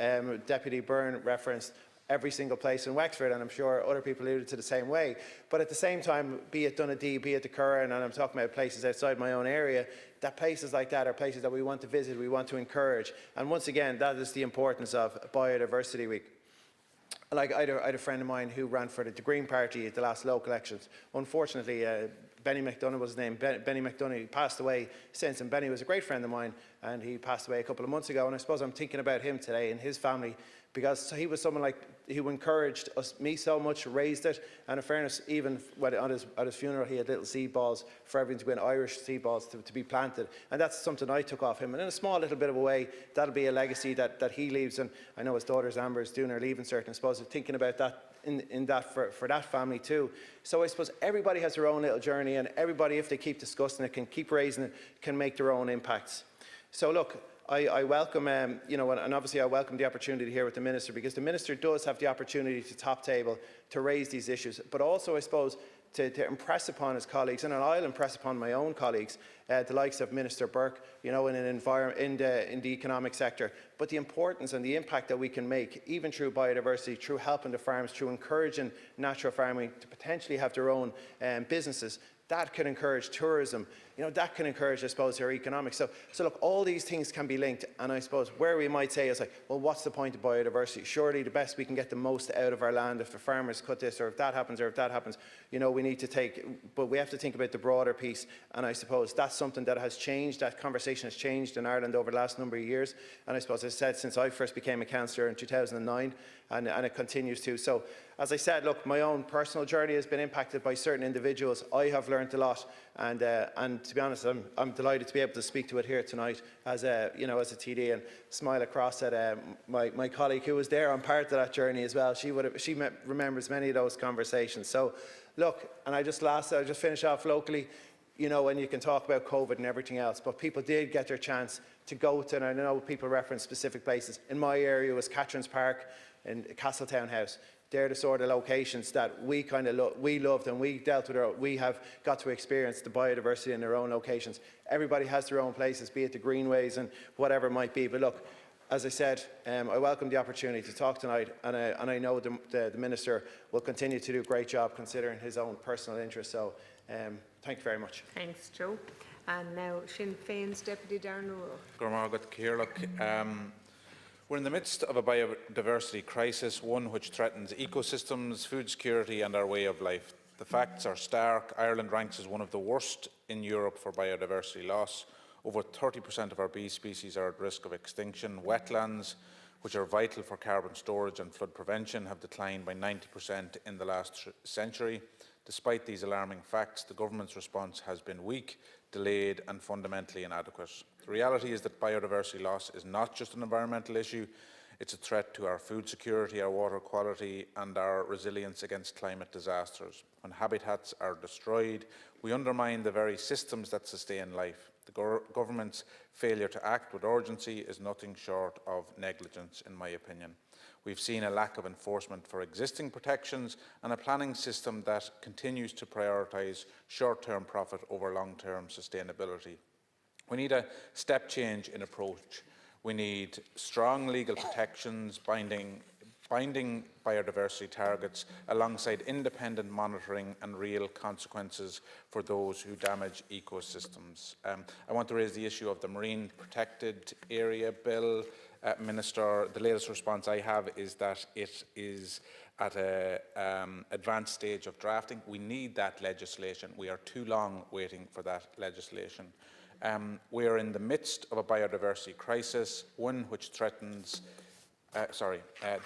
Deputy Byrne referenced every single place in Wexford, and I'm sure other people alluded to the same way. But at the same time, be it Donnelly, be it the Curran, and I'm talking about places outside my own area, that places like that are places that we want to visit, we want to encourage. And once again, that is the importance of Biodiversity Week. Like I had a friend of mine who ran for the Green Party at the last local elections. Unfortunately, Benny McDonough was his name. Benny McDonough, he passed away since, and Benny was a great friend of mine, and he passed away a couple of months ago. And I suppose I'm thinking about him today and his family, because he was someone like who encouraged me so much, raised it, and in fairness, even when at his funeral, he had little seed balls for everyone to win, Irish seed balls to be planted, and that's something I took off him. And in a small little bit of a way, that'll be a legacy that he leaves. And I know his daughter's Amber is doing her leaving cert, and I suppose thinking about that in that for that family too. So I suppose everybody has their own little journey, and everybody, if they keep discussing it, can keep raising it, can make their own impacts. So look, I welcome, you know, and obviously I welcome the opportunity here with the Minister, because the Minister does have the opportunity to top table, to raise these issues, but also I suppose to impress upon his colleagues, and I'll impress upon my own colleagues, the likes of Minister Burke, you know, in the economic sector, but the importance and the impact that we can make, even through biodiversity, through helping the farms, through encouraging natural farming to potentially have their own businesses. That can encourage tourism, you know, that can encourage, I suppose, our economics. So look, all these things can be linked, and I suppose where we might say is like, well, what's the point of biodiversity? Surely the best we can get the most out of our land if the farmers cut this, or if that happens, you know, we need to take, but we have to think about the broader piece, and I suppose that's something that has changed, that conversation has changed in Ireland over the last number of years, and I suppose, as I said, since I first became a councillor in 2009, and it continues to. So, as I said, look, my own personal journey has been impacted by certain individuals. I have learned a lot, and to be honest, I'm delighted to be able to speak to it here tonight as a, you know, as a TD, and smile across at my colleague who was there on part of that journey as well. She remembers many of those conversations. So, look, and I'll just finish off locally. You know, and you can talk about COVID and everything else, but people did get their chance to go to, and I know people reference specific places. In my area, it was Catherine's Park and Castletown House. They're the sort of locations that we kind of we loved, and we dealt with. We have got to experience the biodiversity in their own locations. Everybody has their own places, be it the greenways and whatever it might be. But look, as I said, I welcome the opportunity to talk tonight, and I know the Minister will continue to do a great job considering his own personal interests. So thank you very much. Thanks, Joe. And now Sinn Féin's Deputy Darren O'Rourke. We're in the midst of a biodiversity crisis, one which threatens ecosystems, food security and our way of life. The facts are stark. Ireland ranks as one of the worst in Europe for biodiversity loss. Over 30% of our bee species are at risk of extinction. Wetlands, which are vital for carbon storage and flood prevention, have declined by 90% in the last century. Despite these alarming facts, the government's response has been weak, delayed and fundamentally inadequate. The reality is that biodiversity loss is not just an environmental issue, it's a threat to our food security, our water quality and our resilience against climate disasters. When habitats are destroyed, we undermine the very systems that sustain life. The government's failure to act with urgency is nothing short of negligence, in my opinion. We've seen a lack of enforcement for existing protections and a planning system that continues to prioritise short-term profit over long-term sustainability. We need a step change in approach. We need strong legal protections, binding biodiversity targets alongside independent monitoring and real consequences for those who damage ecosystems. I want to raise the issue of the Marine Protected Area Bill. Minister, the latest response I have is that it is at an advanced stage of drafting. We need that legislation. We are too long waiting for that legislation. We are in the midst of a biodiversity crisis, one which threatens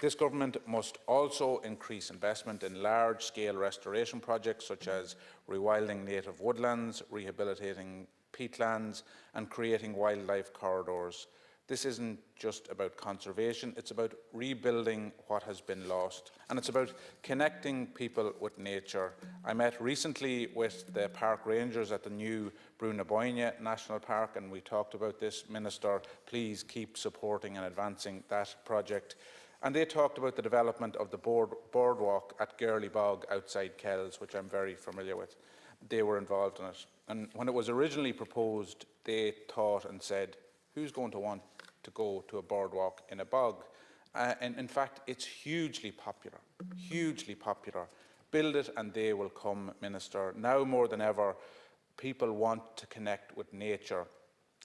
this government must also increase investment in large-scale restoration projects such as rewilding native woodlands, rehabilitating peatlands and creating wildlife corridors. This isn't just about conservation, it's about rebuilding what has been lost, and it's about connecting people with nature. I met recently with the park rangers at the new Browne National Park, and we talked about this. Minister, please keep supporting and advancing that project. And they talked about the development of the boardwalk at Girly Bog outside Kells, which I'm very familiar with. They were involved in it. And when it was originally proposed, they thought and said, who's going to want to go to a boardwalk in a bog? and in fact, it's hugely popular, hugely popular. Build it and they will come, Minister. Now more than ever, people want to connect with nature,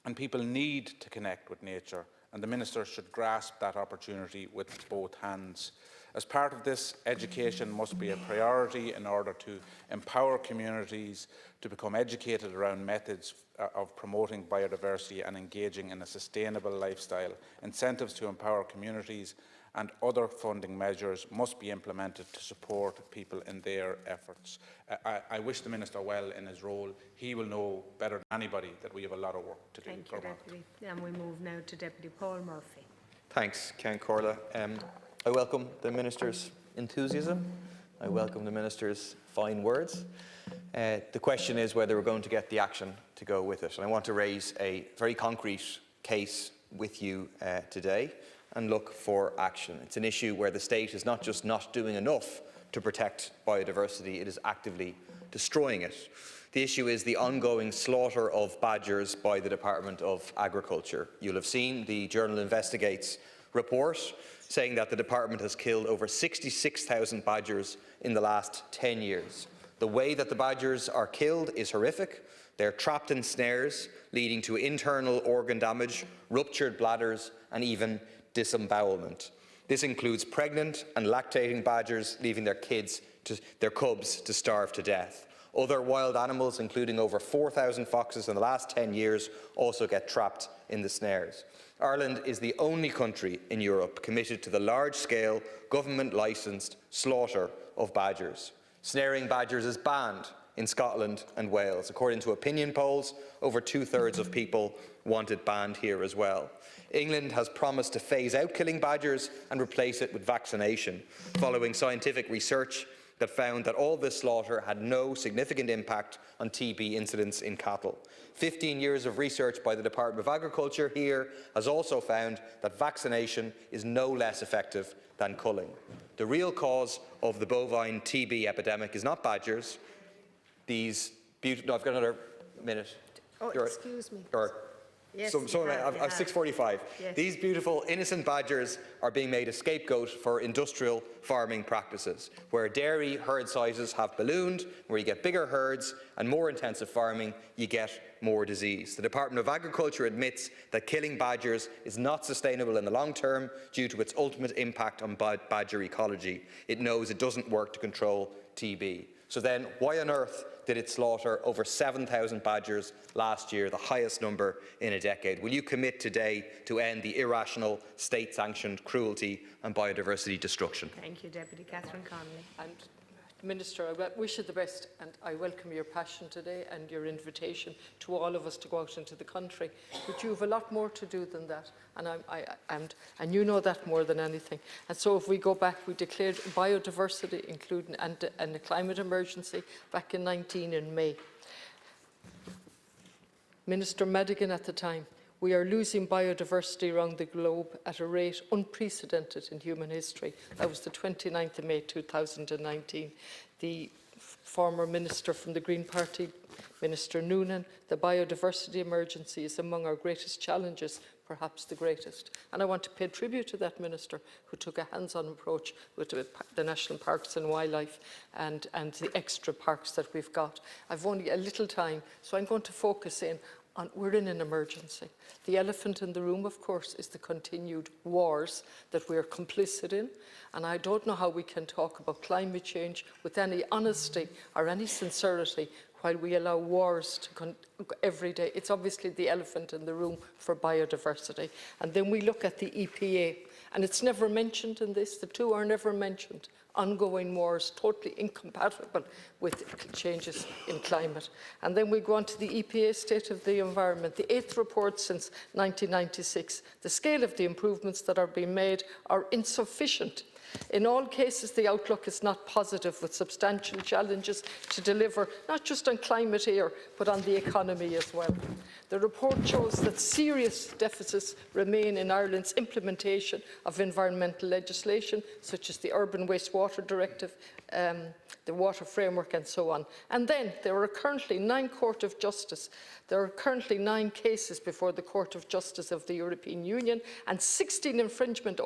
and people need to connect with nature, and the Minister should grasp that opportunity with both hands. As part of this, education must be a priority in order to empower communities to become educated around methods of promoting biodiversity and engaging in a sustainable lifestyle. Incentives to empower communities and other funding measures must be implemented to support people in their efforts. I wish the Minister well in his role. He will know better than anybody that we have a lot of work to do. Thank you, Deputy. And we move now to Deputy Paul Murphy. Thanks, Ciarán Corla. I welcome the Minister's enthusiasm. I welcome the Minister's fine words. The question is whether we're going to get the action to go with it. And I want to raise a very concrete case with you today and look for action. It's an issue where the state is not just not doing enough to protect biodiversity, it is actively destroying it. The issue is the ongoing slaughter of badgers by the Department of Agriculture. You'll have seen the Journal Investigates report saying that the department has killed over 66,000 badgers in the last 10 years. The way that the badgers are killed is horrific. They're trapped in snares, leading to internal organ damage, ruptured bladders, and even disembowelment. This includes pregnant and lactating badgers leaving their cubs to starve to death. Other wild animals, including over 4,000 foxes in the last 10 years, also get trapped in the snares. Ireland is the only country in Europe committed to the large-scale, government-licensed slaughter of badgers. Snaring badgers is banned in Scotland and Wales. According to opinion polls, over 2/3 of people want it banned here as well. England has promised to phase out killing badgers and replace it with vaccination, following scientific research that found that all this slaughter had no significant impact on TB incidence in cattle. 15 years of research by the Department of Agriculture here has also found that vaccination is no less effective than culling. The real cause of the bovine TB epidemic is not badgers. No, I've got another minute. Oh, excuse me. Yes, I've 6:45. Yes. These beautiful, innocent badgers are being made a scapegoat for industrial farming practices, where dairy herd sizes have ballooned, where you get bigger herds and more intensive farming, you get more disease. The Department of Agriculture admits that killing badgers is not sustainable in the long term due to its ultimate impact on badger ecology. It knows it doesn't work to control TB. So then, why on earth did it slaughter over 7,000 badgers last year, the highest number in a decade? Will you commit today to end the irrational, state-sanctioned cruelty and biodiversity destruction? Thank you, Deputy Catherine Connolly. And Minister, I wish you the best, and I welcome your passion today and your invitation to all of us to go out into the country. But you have a lot more to do than that, and you know that more than anything. And so, if we go back, we declared biodiversity, including and a climate emergency back in May. Minister Madigan at the time. We are losing biodiversity around the globe at a rate unprecedented in human history. That was the 29th of May 2019. The former minister from the Green Party, Minister Murnane, the biodiversity emergency is among our greatest challenges, perhaps the greatest. And I want to pay tribute to that minister who took a hands-on approach with the National Parks and Wildlife and the extra parks that we've got. I've only a little time, so I'm going to focus in on we're in an emergency. The elephant in the room, of course, is the continued wars that we're complicit in. And I don't know how we can talk about climate change with any honesty or any sincerity while we allow wars to every day. It's obviously the elephant in the room for biodiversity. And then we look at the EPA, and it's never mentioned in this. The two are never mentioned. Ongoing wars, totally incompatible with changes in climate. And then we go on to the EPA State of the Environment, the 8th report since 1996. The scale of the improvements that are being made are insufficient. In all cases, the outlook is not positive, with substantial challenges to deliver, not just on climate here, but on the economy as well. The report shows that serious deficits remain in Ireland's implementation of environmental legislation, such as the Urban Wastewater Directive, the Water Framework and so on. And then there are currently 9 cases before the Court of Justice of the European Union and 16 infringement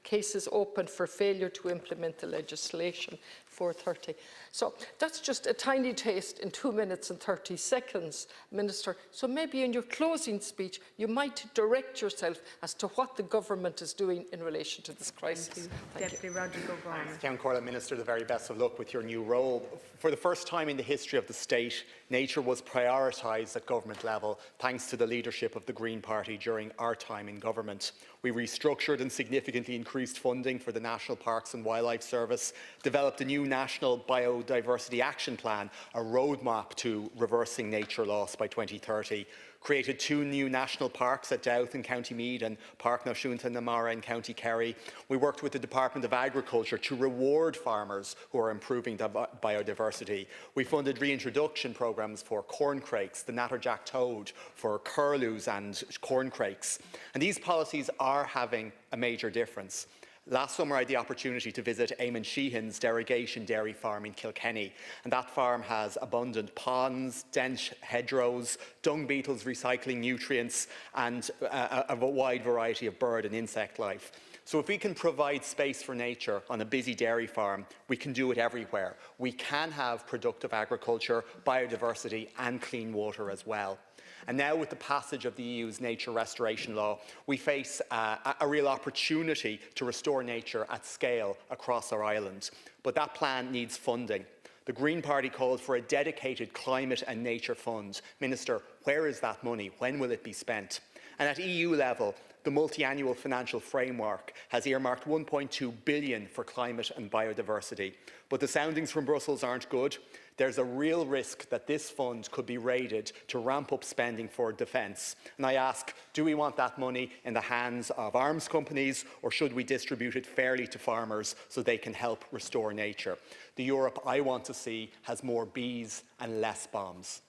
cases open for failure to implement the legislation. 4:30. So that's just a tiny taste in 2 minutes and 30 seconds, Minister. So maybe in your closing speech, you might direct yourself as to what the government is doing in relation to this crisis. Deputy Roderic O'Gorman. Ciarán Ahern, Minister, the very best of luck with your new role. For the first time in the history of the state, nature was prioritised at government level thanks to the leadership of the Green Party during our time in government. We restructured and significantly increased funding for the National Parks and Wildlife Service, developed a new National Biodiversity Action Plan, a roadmap to reversing nature loss by 2030, created 2 new national parks at Douth in County Meath and Park Náisiúnta na Mara in County Kerry. We worked with the Department of Agriculture to reward farmers who are improving biodiversity. We funded reintroduction programmes for corncrakes, the natterjack toad, for curlews and corncrakes. And these policies are having a major difference. Last summer, I had the opportunity to visit Eamon Sheehan's derogation dairy farm in Kilkenny, and that farm has abundant ponds, dense hedgerows, dung beetles recycling nutrients, and a wide variety of bird and insect life. So if we can provide space for nature on a busy dairy farm, we can do it everywhere. We can have productive agriculture, biodiversity, and clean water as well. And now, with the passage of the EU's nature restoration law, we face a real opportunity to restore nature at scale across our island. But that plan needs funding. The Green Party called for a dedicated climate and nature fund. Minister, where is that money? When will it be spent? And at EU level, the multi-annual financial framework has earmarked €1.2 billion for climate and biodiversity. But the soundings from Brussels aren't good. There's a real risk that this fund could be raided to ramp up spending for defence. And I ask, do we want that money in the hands of arms companies, or should we distribute it fairly to farmers so they can help restore nature? The Europe I want to see has more bees and less bombs.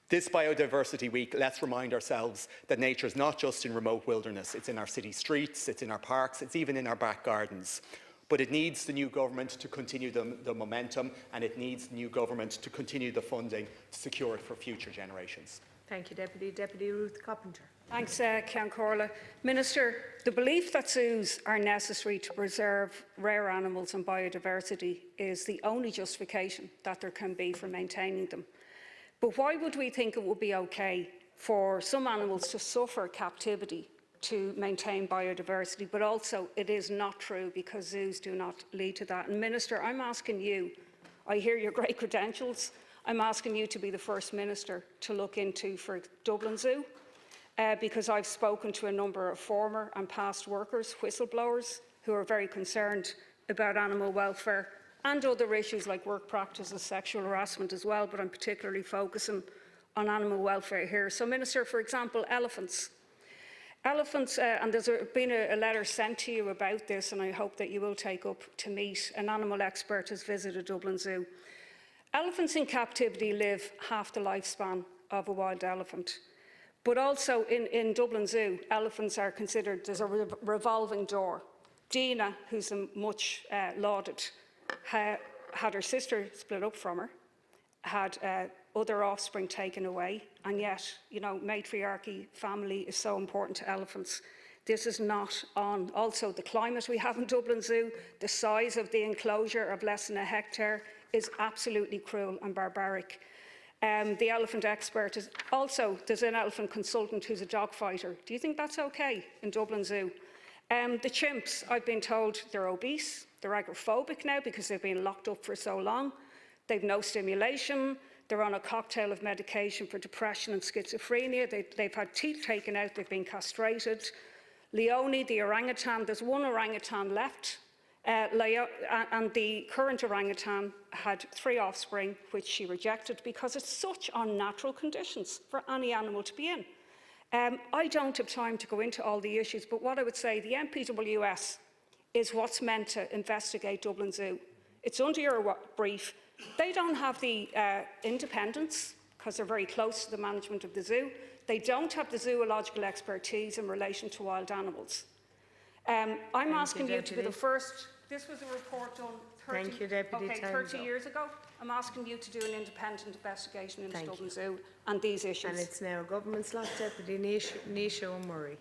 This Biodiversity Week, let's remind ourselves that nature is not just in remote wilderness. It's in our city streets, it's in our parks, it's even in our back gardens. But it needs the new government to continue the momentum, and it needs the new government to continue the funding to secure it for future generations. Thank you, Deputy. Deputy Ruth Coppinger. Thanks, Ciarán Ahern. Minister, the belief that zoos are necessary to preserve rare animals and biodiversity is the only justification that there can be for maintaining them. But why would we think it would be okay for some animals to suffer captivity to maintain biodiversity, but also it is not true because zoos do not lead to that? And Minister, I'm asking you, I hear your great credentials, I'm asking you to be the first minister to look into for Dublin Zoo, because I've spoken to a number of former and past workers, whistleblowers, who are very concerned about animal welfare and other issues like work practices, sexual harassment as well, but I'm particularly focusing on animal welfare here. So Minister, for example, elephants. Elephants, and there's been a letter sent to you about this, and I hope that you will take up to meet. An animal expert has visited Dublin Zoo. Elephants in captivity live half the lifespan of a wild elephant. But also in Dublin Zoo, elephants are considered, there's a revolving door. Dina, who's much lauded, had her sister split up from her, had other offspring taken away, and yet, you know, matriarchy, family is so important to elephants. This is not on. Also, the climate we have in Dublin Zoo, the size of the enclosure of less than a hectare is absolutely cruel and barbaric. The elephant expert is also, there's an elephant consultant who's a dog fighter. Do you think that's okay in Dublin Zoo? The chimps, I've been told they're obese, they're agoraphobic now because they've been locked up for so long. They've no stimulation, they're on a cocktail of medication for depression and schizophrenia, they've had teeth taken out, they've been castrated. Leone, the orangutan, there's one orangutan left, and the current orangutan had 3 offspring, which she rejected because it's such unnatural conditions for any animal to be in. I don't have time to go into all the issues, but what I would say, the NPWS is what's meant to investigate Dublin Zoo. It's under your brief. They don't have the independence because they're very close to the management of the zoo. They don't have the zoological expertise in relation to wild animals. I'm asking you to be the first. This was a report done 30 years ago. I'm asking you to do an independent investigation into Dublin Zoo and these issues. And it's now Government Slot Deputy Naoise Ó Muirí.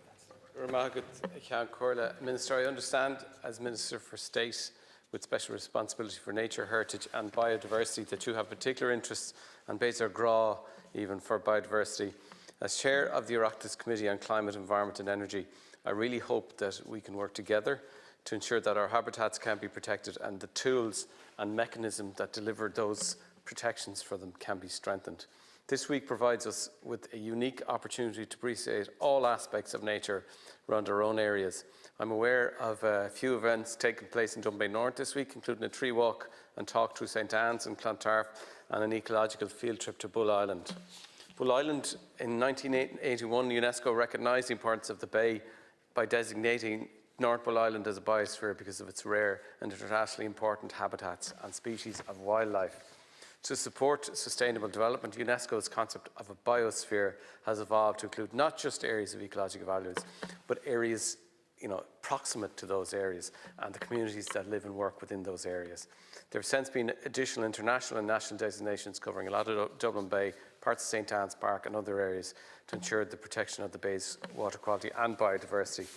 Minister, I understand as Minister for State with special responsibility for nature, heritage and biodiversity that you have particular interests and Béidir Grá even for biodiversity. As Chair of the Oireachtas Committee on Climate, Environment and Energy, I really hope that we can work together to ensure that our habitats can be protected and the tools and mechanisms that deliver those protections for them can be strengthened. This week provides us with a unique opportunity to appreciate all aspects of nature around our own areas. I'm aware of a few events taking place in Dunbay North this week, including a tree walk and talk through St Anne's and Clontarf and an ecological field trip to Bull Island. Bull Island, in 1981, UNESCO recognised the importance of the bay by designating North Bull Island as a biosphere because of its rare and internationally important habitats and species of wildlife. To support sustainable development, UNESCO's concept of a biosphere has evolved to include not just areas of ecological values, but areas proximate to those areas and the communities that live and work within those areas. There have since been additional international and national designations covering a lot of Dublin Bay, parts of St Anne's Park and other areas to ensure the protection of the bay's water quality and biodiversity.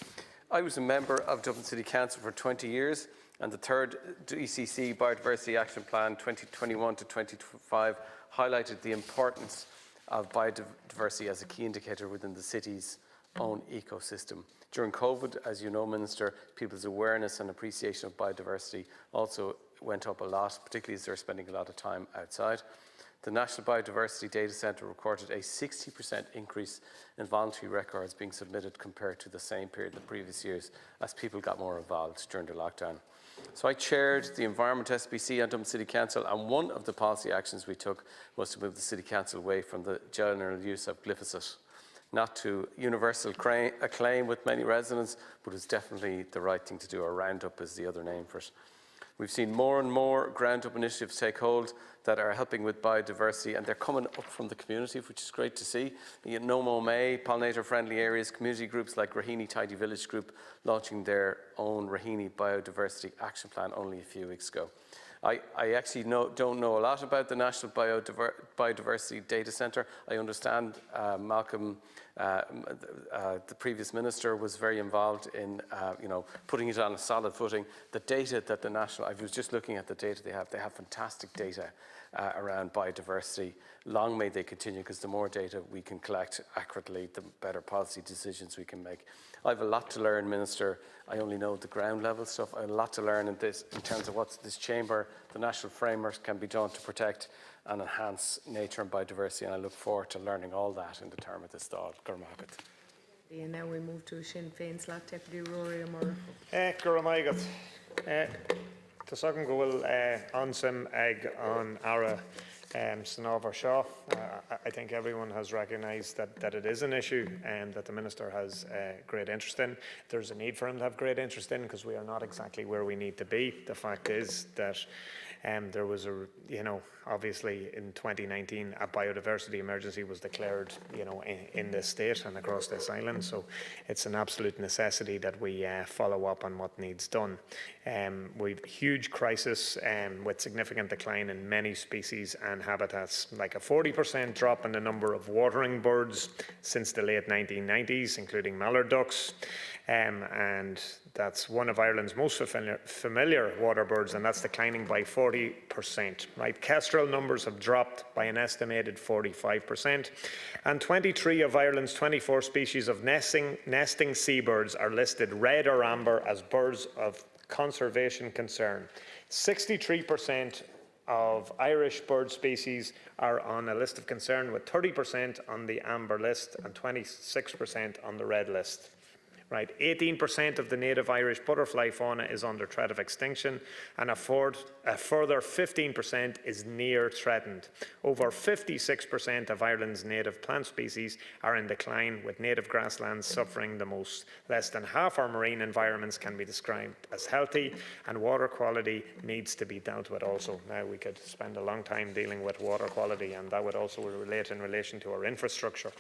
I was a member of Dublin City Council for 20 years and the third ECC Biodiversity Action Plan 2021 to 2025 highlighted the importance of biodiversity as a key indicator within the city's own ecosystem. During COVID, as you know, Minister, people's awareness and appreciation of biodiversity also went up a lot, particularly as they're spending a lot of time outside. The National Biodiversity Data Centre recorded a 60% increase in voluntary records being submitted compared to the same period in the previous years as people got more involved during the lockdown. So I chaired the Environment SBC and Dublin City Council, and one of the policy actions we took was to move the City Council away from the general use of glyphosate. Not to universal acclaim with many residents, but it's definitely the right thing to do, or Roundup is the other name for it. We've seen more and more ground-up initiatives take hold that are helping with biodiversity, and they're coming up from the community, which is great to see. No Mo May, pollinator-friendly areas, community groups like Raheny Tidy Village Group launching their own Raheny Biodiversity Action Plan only a few weeks ago. I actually don't know a lot about the National Biodiversity Data Centre. I understand Malcolm, the previous minister, was very involved in putting it on a solid footing. The data that the National, I was just looking at the data they have fantastic data around biodiversity. Long may they continue, because the more data we can collect accurately, the better policy decisions we can make. I have a lot to learn, Minister. I only know the ground level stuff. I have a lot to learn in terms of what this chamber, the national frameworks can be done to protect and enhance nature and biodiversity, and I look forward to learning all that in the term of this Dáil. Cormac. And now we move to Sinn Féin Slot Deputy Ruairí Ó Murchú. Cormac. Tá go bhfuil ansim ag an ara Snámhar seo. I think everyone has recognised that it is an issue and that the Minister has great interest in. There's a need for him to have great interest in, because we are not exactly where we need to be. The fact is that there was obviously in 2019 a biodiversity emergency was declared, in this state and across this island. So it's an absolute necessity that we follow up on what needs done. We've huge crisis with significant decline in many species and habitats, like a 40% drop in the number of watering birds since the late 1990s, including mallard ducks. And that's one of Ireland's most familiar water birds, and that's declining by 40%. Right? Kestrel numbers have dropped by an estimated 45%, and 23 of Ireland's 24 species of nesting seabirds are listed red or amber as birds of conservation concern. 63% of Irish bird species are on a list of concern, with 30% on the amber list and 26% on the red list. Right, 18% of the native Irish butterfly fauna is under threat of extinction, and a further 15% is near threatened. Over 56% of Ireland's native plant species are in decline, with native grasslands suffering the most. Less than half our marine environments can be described as healthy, and water quality needs to be dealt with also. Now, we could spend a long time dealing with water quality, and that would also relate in relation to our infrastructure.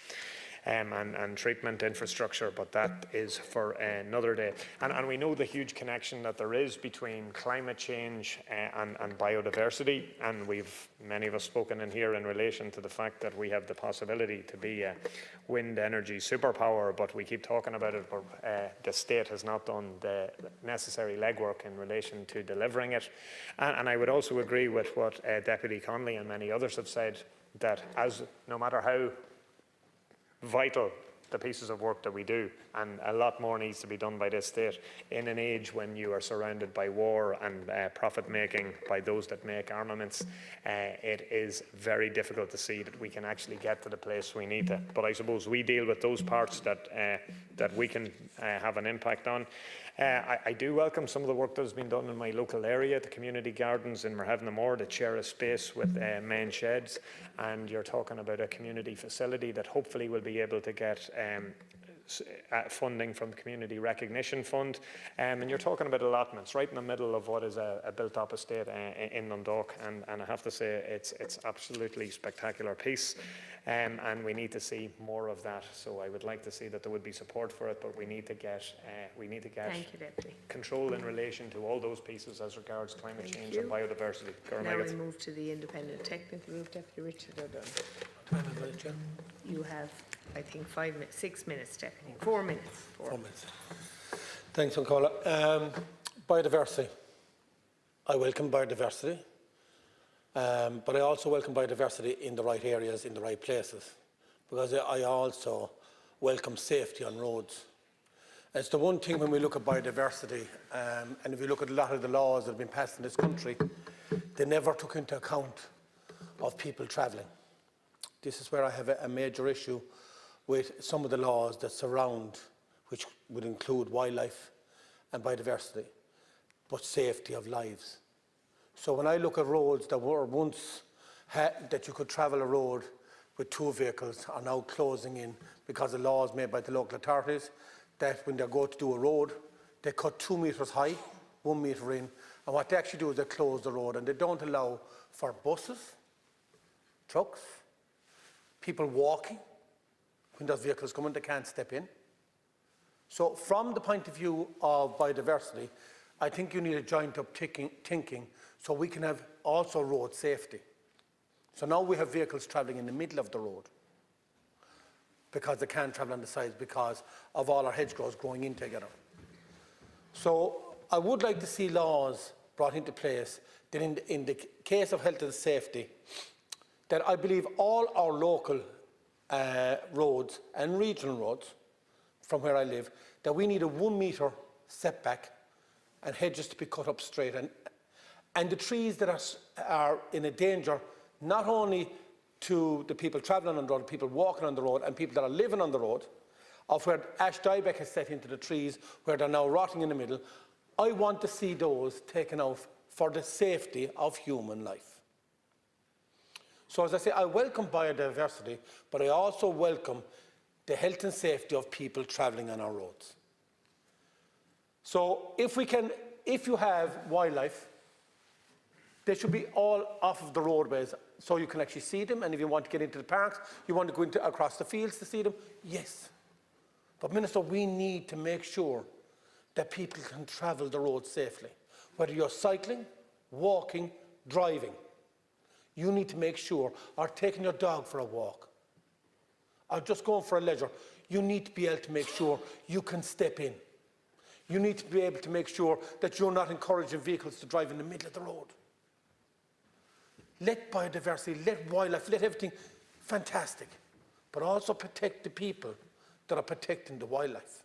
And treatment infrastructure, but that is for another day. And we know the huge connection that there is between climate change and biodiversity, and many of us spoken in here in relation to the fact that we have the possibility to be a wind energy superpower, but we keep talking about it, but the state has not done the necessary legwork in relation to delivering it. And I would also agree with what Deputy Connolly and many others have said, that no matter how vital the pieces of work that we do, and a lot more needs to be done by this state in an age when you are surrounded by war and profit making by those that make armaments. It is very difficult to see that we can actually get to the place we need to. But I suppose we deal with those parts that we can have an impact on. I do welcome some of the work that has been done in my local area, the community gardens in Merhevenamore that share a space with main sheds, and you're talking about a community facility that hopefully will be able to get funding from the Community Recognition Fund, and you're talking about allotments right in the middle of what is a built-up estate in Dundalk, and I have to say it's absolutely spectacular piece, and we need to see more of that. So I would like to see that there would be support for it, but we need to get Thank you, Deputy. control in relation to all those pieces as regards climate change and biodiversity. Now we move to the independent technical group. Deputy Richard O'Donnell. You have, I think, 6 minutes, Deputy. 4 minutes. 4 minutes. Thanks, Nicola. Biodiversity. I welcome biodiversity, but I also welcome biodiversity in the right areas, in the right places, because I also welcome safety on roads. It's the one thing when we look at biodiversity, and if you look at a lot of the laws that have been passed in this country, they never took into account of people travelling. This is where I have a major issue with some of the laws that surround, which would include wildlife and biodiversity, but safety of lives. So when I look at roads that were once that you could travel a road with 2 vehicles are now closing in because of laws made by the local authorities that when they go to do a road, they cut 2 metres high, 1 metre in, and what they actually do is they close the road and they don't allow for buses, trucks, people walking. When those vehicles come in, they can't step in. So from the point of view of biodiversity, I think you need a joint up thinking so we can have also road safety. So now we have vehicles travelling in the middle of the road because they can't travel on the sides because of all our hedgerows growing in together. So I would like to see laws brought into place that in the case of health and safety, that I believe all our local roads and regional roads from where I live, that we need a 1 metre setback and hedges to be cut up straight. And the trees that are in a danger, not only to the people travelling on the road, people walking on the road, and people that are living on the road, of where ash dieback has set into the trees, where they're now rotting in the middle, I want to see those taken out for the safety of human life. So as I say, I welcome biodiversity, but I also welcome the health and safety of people travelling on our roads. So if you have wildlife, they should be all off of the roadways so you can actually see them, and if you want to get into the parks, you want to go across the fields to see them, yes. But Minister, we need to make sure that people can travel the road safely. Whether you're cycling, walking, driving, you need to make sure, or taking your dog for a walk, or just going for a leisure, you need to be able to make sure you can step in. You need to be able to make sure that you're not encouraging vehicles to drive in the middle of the road. Let biodiversity, let wildlife, let everything, fantastic, but also protect the people that are protecting the wildlife,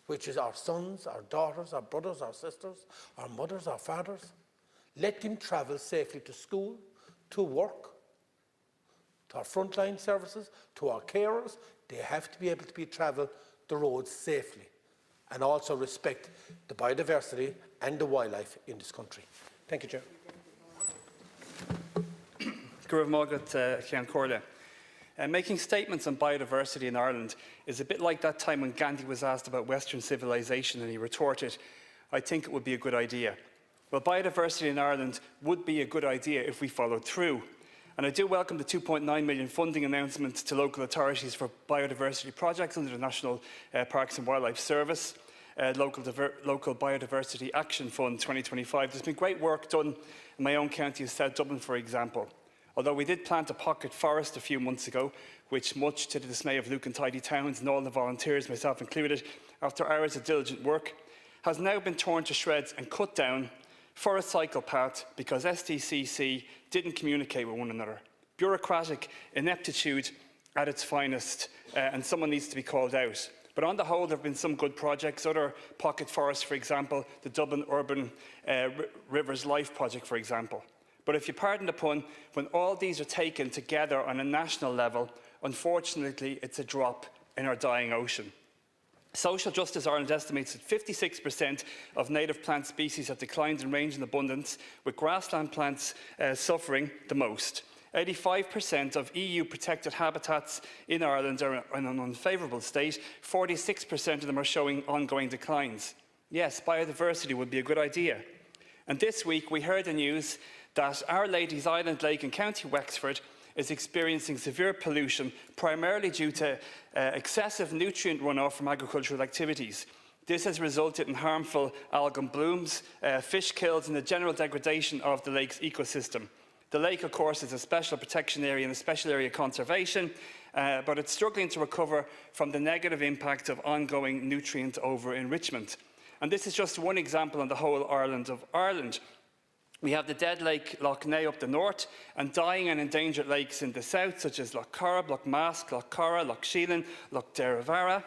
which is our sons, our daughters, our brothers, our sisters, our mothers, our fathers. Let them travel safely to school, to work, to our frontline services, to our carers. They have to be able to travel the roads safely and also respect the biodiversity and the wildlife in this country. Thank you, Chair. Making statements on biodiversity in Ireland is a bit like that time when Gandhi was asked about Western civilization and he retorted, "I think it would be a good idea." Well, biodiversity in Ireland would be a good idea if we followed through. And I do welcome the £2.9 million funding announcement to local authorities for biodiversity projects under the National Parks and Wildlife Service, Local Biodiversity Action Fund 2025. There's been great work done in my own county of South Dublin, for example. Although we did plant a pocket forest a few months ago, which, much to the dismay of Luke and Tidy Towns and all the volunteers, myself included, after hours of diligent work, has now been torn to shreds and cut down for a cycle path because STCC didn't communicate with one another. Bureaucratic ineptitude at its finest, and someone needs to be called out. But on the whole, there have been some good projects. Other pocket forests, for example, the Dublin Urban Rivers Life project, for example. But if you pardon the pun, when all these are taken together on a national level, unfortunately, it's a drop in our dying ocean. Social Justice Ireland estimates that 56% of native plant species have declined in range and abundance, with grassland plants suffering the most. 85% of EU protected habitats in Ireland are in an unfavourable state. 46% of them are showing ongoing declines. Yes, biodiversity would be a good idea. And this week we heard the news that Our Lady's Island Lake in County Wexford is experiencing severe pollution, primarily due to excessive nutrient runoff from agricultural activities. This has resulted in harmful algal blooms, fish kills and the general degradation of the lake's ecosystem. The lake, of course, is a special protection area and a special area of conservation, but it's struggling to recover from the negative impact of ongoing nutrient over-enrichment. And this is just one example on the whole island of Ireland. We have the dead lake Lough Neagh up the north and dying and endangered lakes in the south, such as Lough Corrib, Lough Mask, Lough Corra, Lough Sheelin, Lough Derivara,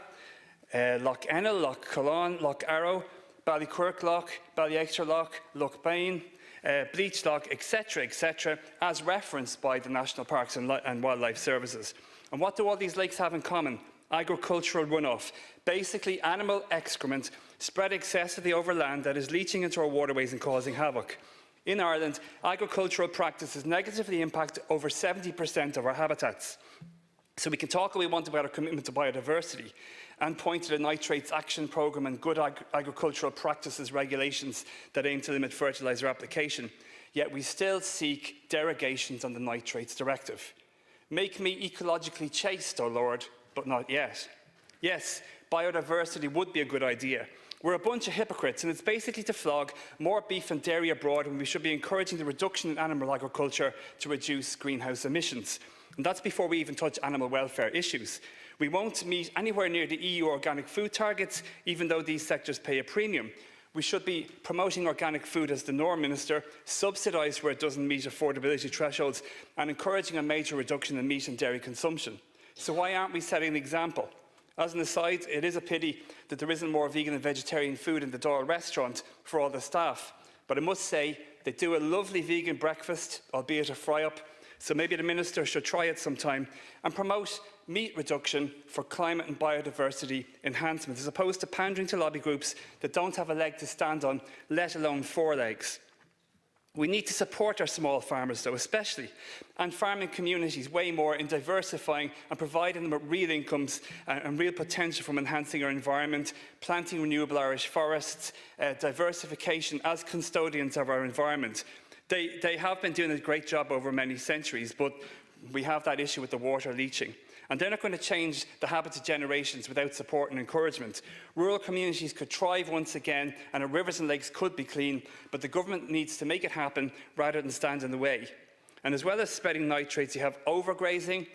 Lough Ennel, Lough Colán, Lough Arrow, Ballyquirklough, Ballyexterlough, Lough Bain, Bleachlough, etc., as referenced by the National Parks and Wildlife Services. And what do all these lakes have in common? Agricultural runoff, basically animal excrement spread excessively over land that is leaching into our waterways and causing havoc. In Ireland, agricultural practices negatively impact over 70% of our habitats. So we can talk all we want about our commitment to biodiversity and point to the Nitrates Action Programme and good agricultural practices regulations that aim to limit fertiliser application, yet we still seek derogations on the Nitrates Directive. Make me ecologically chaste, O Lord, but not yet. Yes, biodiversity would be a good idea. We're a bunch of hypocrites, and it's basically to flog more beef and dairy abroad when we should be encouraging the reduction in animal agriculture to reduce greenhouse emissions. And that's before we even touch animal welfare issues. We won't meet anywhere near the EU organic food targets, even though these sectors pay a premium. We should be promoting organic food as the norm, Minister, subsidised where it doesn't meet affordability thresholds, and encouraging a major reduction in meat and dairy consumption. So why aren't we setting an example? As an aside, it is a pity that there isn't more vegan and vegetarian food in the Dail restaurant for all the staff. But I must say, they do a lovely vegan breakfast, albeit a fry-up, so maybe the Minister should try it sometime and promote meat reduction for climate and biodiversity enhancement, as opposed to pandering to lobby groups that don't have a leg to stand on, let alone 4 legs. We need to support our small farmers, though, especially, and farming communities way more in diversifying and providing them with real incomes and real potential from enhancing our environment, planting renewable Irish forests, diversification as custodians of our environment. They have been doing a great job over many centuries, but we have that issue with the water leaching. And they're not going to change the habits of generations without support and encouragement. Rural communities could thrive once again, and our rivers and lakes could be clean, but the government needs to make it happen rather than stand in the way. And as well as spreading nitrates, you have overgrazing,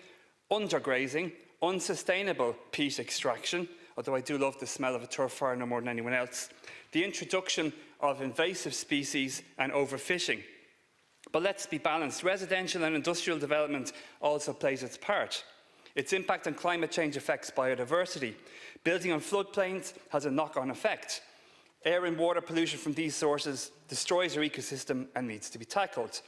undergrazing, unsustainable peat extraction, although I do love the smell of a turf fire no more than anyone else, the introduction of invasive species and overfishing. But let's be balanced. Residential and industrial development also plays its part. Its impact on climate change affects biodiversity. Building on floodplains has a knock-on effect. Air and water pollution from these sources destroys our ecosystem and needs to be tackled.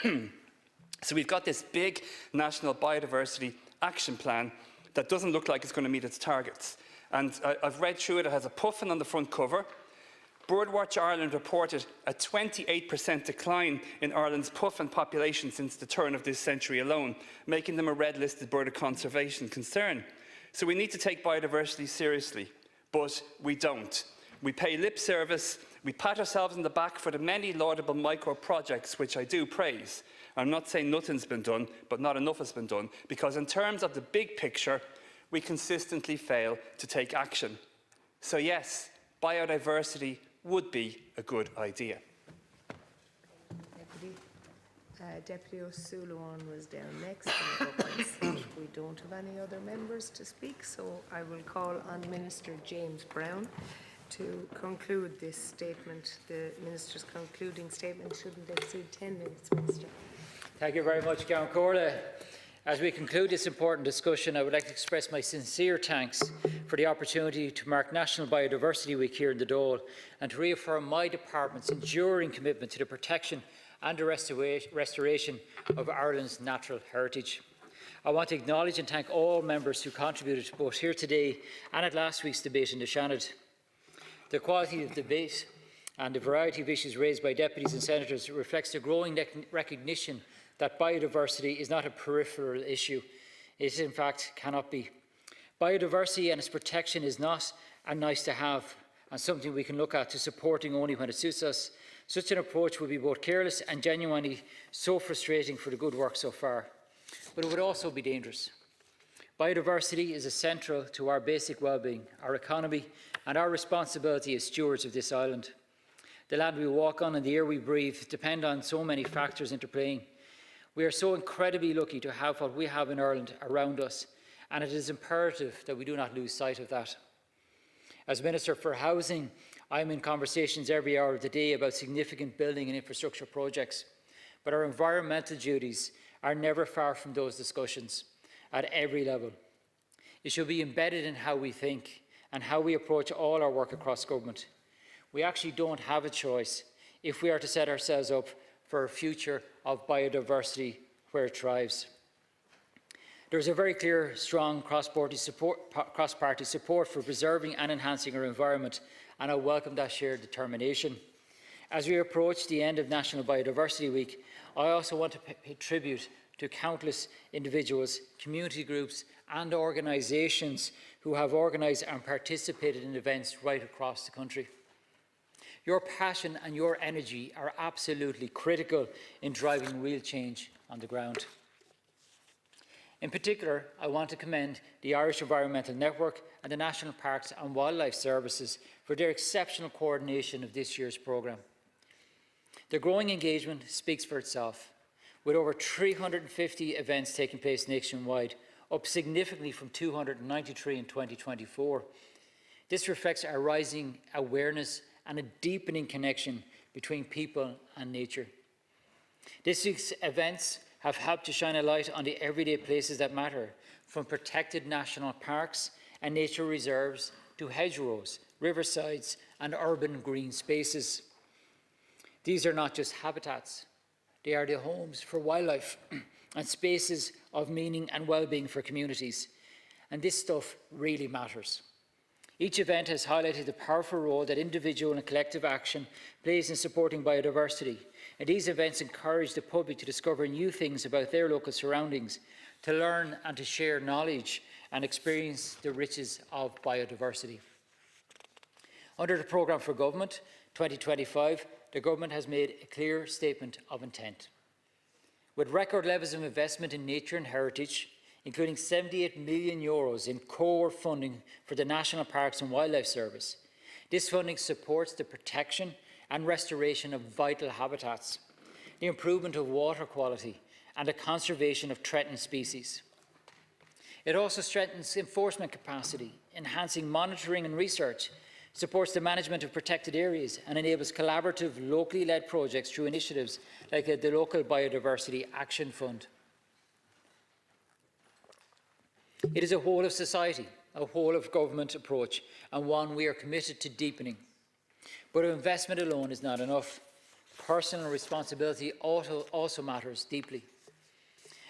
So we've got this big national biodiversity action plan that doesn't look like it's going to meet its targets. And I've read through it. It has a puffin on the front cover. Birdwatch Ireland reported a 28% decline in Ireland's puffin population since the turn of this century alone, making them a red-listed bird of conservation concern. So we need to take biodiversity seriously, but we don't. We pay lip service, we pat ourselves on the back for the many laudable micro-projects, which I do praise. I'm not saying nothing's been done, but not enough has been done, because in terms of the big picture, we consistently fail to take action. So yes, biodiversity would be a good idea. Deputy O'Sullivan was down next. We don't have any other members to speak, so I will call on Minister James Browne to conclude this statement. The Minister's concluding statement shouldn't exceed 10 minutes, Minister. Thank you very much, Ciarán Ahern. As we conclude this important discussion, I would like to express my sincere thanks for the opportunity to mark National Biodiversity Week here in the Dáil and to reaffirm my department's enduring commitment to the protection and the restoration of Ireland's natural heritage. I want to acknowledge and thank all members who contributed both here today and at last week's debate in the Seanad. The quality of the debate and the variety of issues raised by deputies and senators reflects the growing recognition that biodiversity is not a peripheral issue. It, in fact, cannot be. Biodiversity and its protection is not a nice to have and something we can look at to supporting only when it suits us. Such an approach would be both careless and genuinely so frustrating for the good work so far. But it would also be dangerous. Biodiversity is essential to our basic well-being, our economy, and our responsibility as stewards of this island. The land we walk on and the air we breathe depend on so many factors interplaying. We are so incredibly lucky to have what we have in Ireland around us, and it is imperative that we do not lose sight of that. As Minister for Housing, I am in conversations every hour of the day about significant building and infrastructure projects, but our environmental duties are never far from those discussions at every level. It should be embedded in how we think and how we approach all our work across government. We actually don't have a choice if we are to set ourselves up for a future of biodiversity where it thrives. There is a very clear, strong cross-party support for preserving and enhancing our environment, and I welcome that shared determination. As we approach the end of National Biodiversity Week, I also want to pay tribute to countless individuals, community groups and organisations who have organised and participated in events right across the country. Your passion and your energy are absolutely critical in driving real change on the ground. In particular, I want to commend the Irish Environmental Network and the National Parks and Wildlife Services for their exceptional coordination of this year's programme. The growing engagement speaks for itself, with over 350 events taking place nationwide, up significantly from 293 in 2024. This reflects our rising awareness and a deepening connection between people and nature. This week's events have helped to shine a light on the everyday places that matter, from protected national parks and nature reserves to hedgerows, riversides and urban green spaces. These are not just habitats, they are the homes for wildlife and spaces of meaning and well-being for communities. And this stuff really matters. Each event has highlighted the powerful role that individual and collective action plays in supporting biodiversity. And these events encourage the public to discover new things about their local surroundings, to learn and to share knowledge and experience the riches of biodiversity. Under the Programme for Government 2025, the Government has made a clear statement of intent. With record levels of investment in nature and heritage, including €78 million in core funding for the National Parks and Wildlife Service, this funding supports the protection and restoration of vital habitats, the improvement of water quality and the conservation of threatened species. It also strengthens enforcement capacity, enhancing monitoring and research, supports the management of protected areas and enables collaborative, locally led projects through initiatives like the Local Biodiversity Action Fund. It is a whole of society, a whole of government approach, and one we are committed to deepening. But investment alone is not enough. Personal responsibility also matters deeply.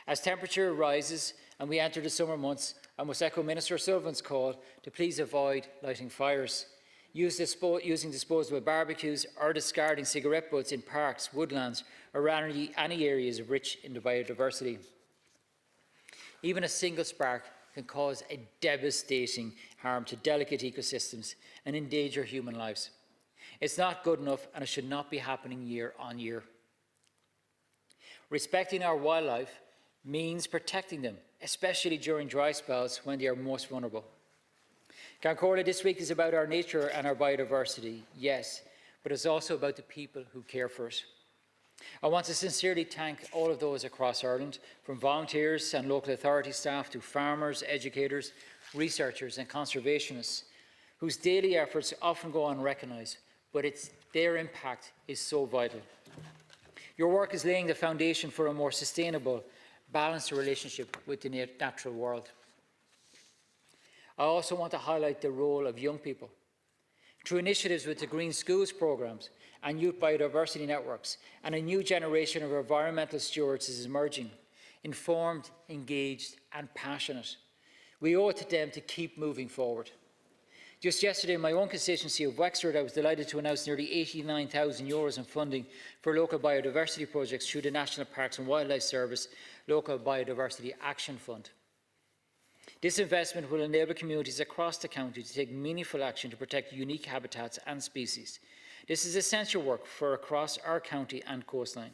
As temperature rises and we enter the summer months, I must echo Minister Sullivan's call to please avoid lighting fires, using disposable barbecues or discarding cigarette butts in parks, woodlands or any areas rich in biodiversity. Even a single spark can cause a devastating harm to delicate ecosystems and endanger human lives. It's not good enough, and it should not be happening year on year. Respecting our wildlife means protecting them, especially during dry spells when they are most vulnerable. Ceann this week is about our nature and our biodiversity, yes, but it's also about the people who care for it. I want to sincerely thank all of those across Ireland, from volunteers and local authority staff to farmers, educators, researchers and conservationists, whose daily efforts often go unrecognised, but their impact is so vital. Your work is laying the foundation for a more sustainable, balanced relationship with the natural world. I also want to highlight the role of young people. Through initiatives with the Green Schools programmes and youth biodiversity networks, and a new generation of environmental stewards is emerging, informed, engaged and passionate. We owe it to them to keep moving forward. Just yesterday, in my own constituency of Wexford, I was delighted to announce nearly €89,000 in funding for local biodiversity projects through the National Parks and Wildlife Service Local Biodiversity Action Fund. This investment will enable communities across the county to take meaningful action to protect unique habitats and species. This is essential work for across our county and coastline.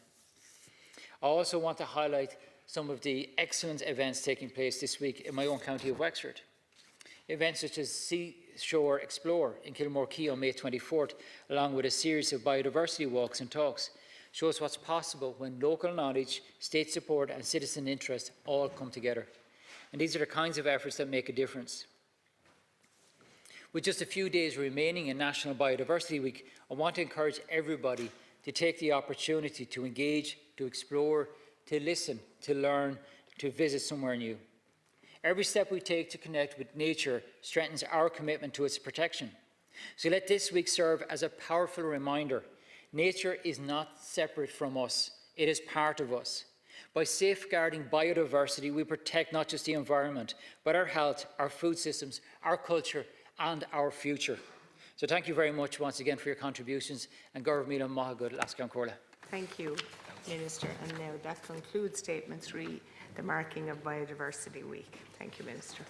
I also want to highlight some of the excellent events taking place this week in my own county of Wexford. Events such as Seashore Explore in Kilmore Quay on May 24th, along with a series of biodiversity walks and talks, shows what's possible when local knowledge, state support and citizen interest all come together. And these are the kinds of efforts that make a difference. With just a few days remaining in National Biodiversity Week, I want to encourage everybody to take the opportunity to engage, to explore, to listen, to learn, to visit somewhere new. Every step we take to connect with nature strengthens our commitment to its protection. So let this week serve as a powerful reminder. Nature is not separate from us, it is part of us. By safeguarding biodiversity, we protect not just the environment, but our health, our food systems, our culture and our future. So thank you very much once again for your contributions, and Gorv Míle Maith Agad Las Ceann. Thank you, Minister. And now that concludes Statement 3, the marking of Biodiversity Week. Thank you, Minister.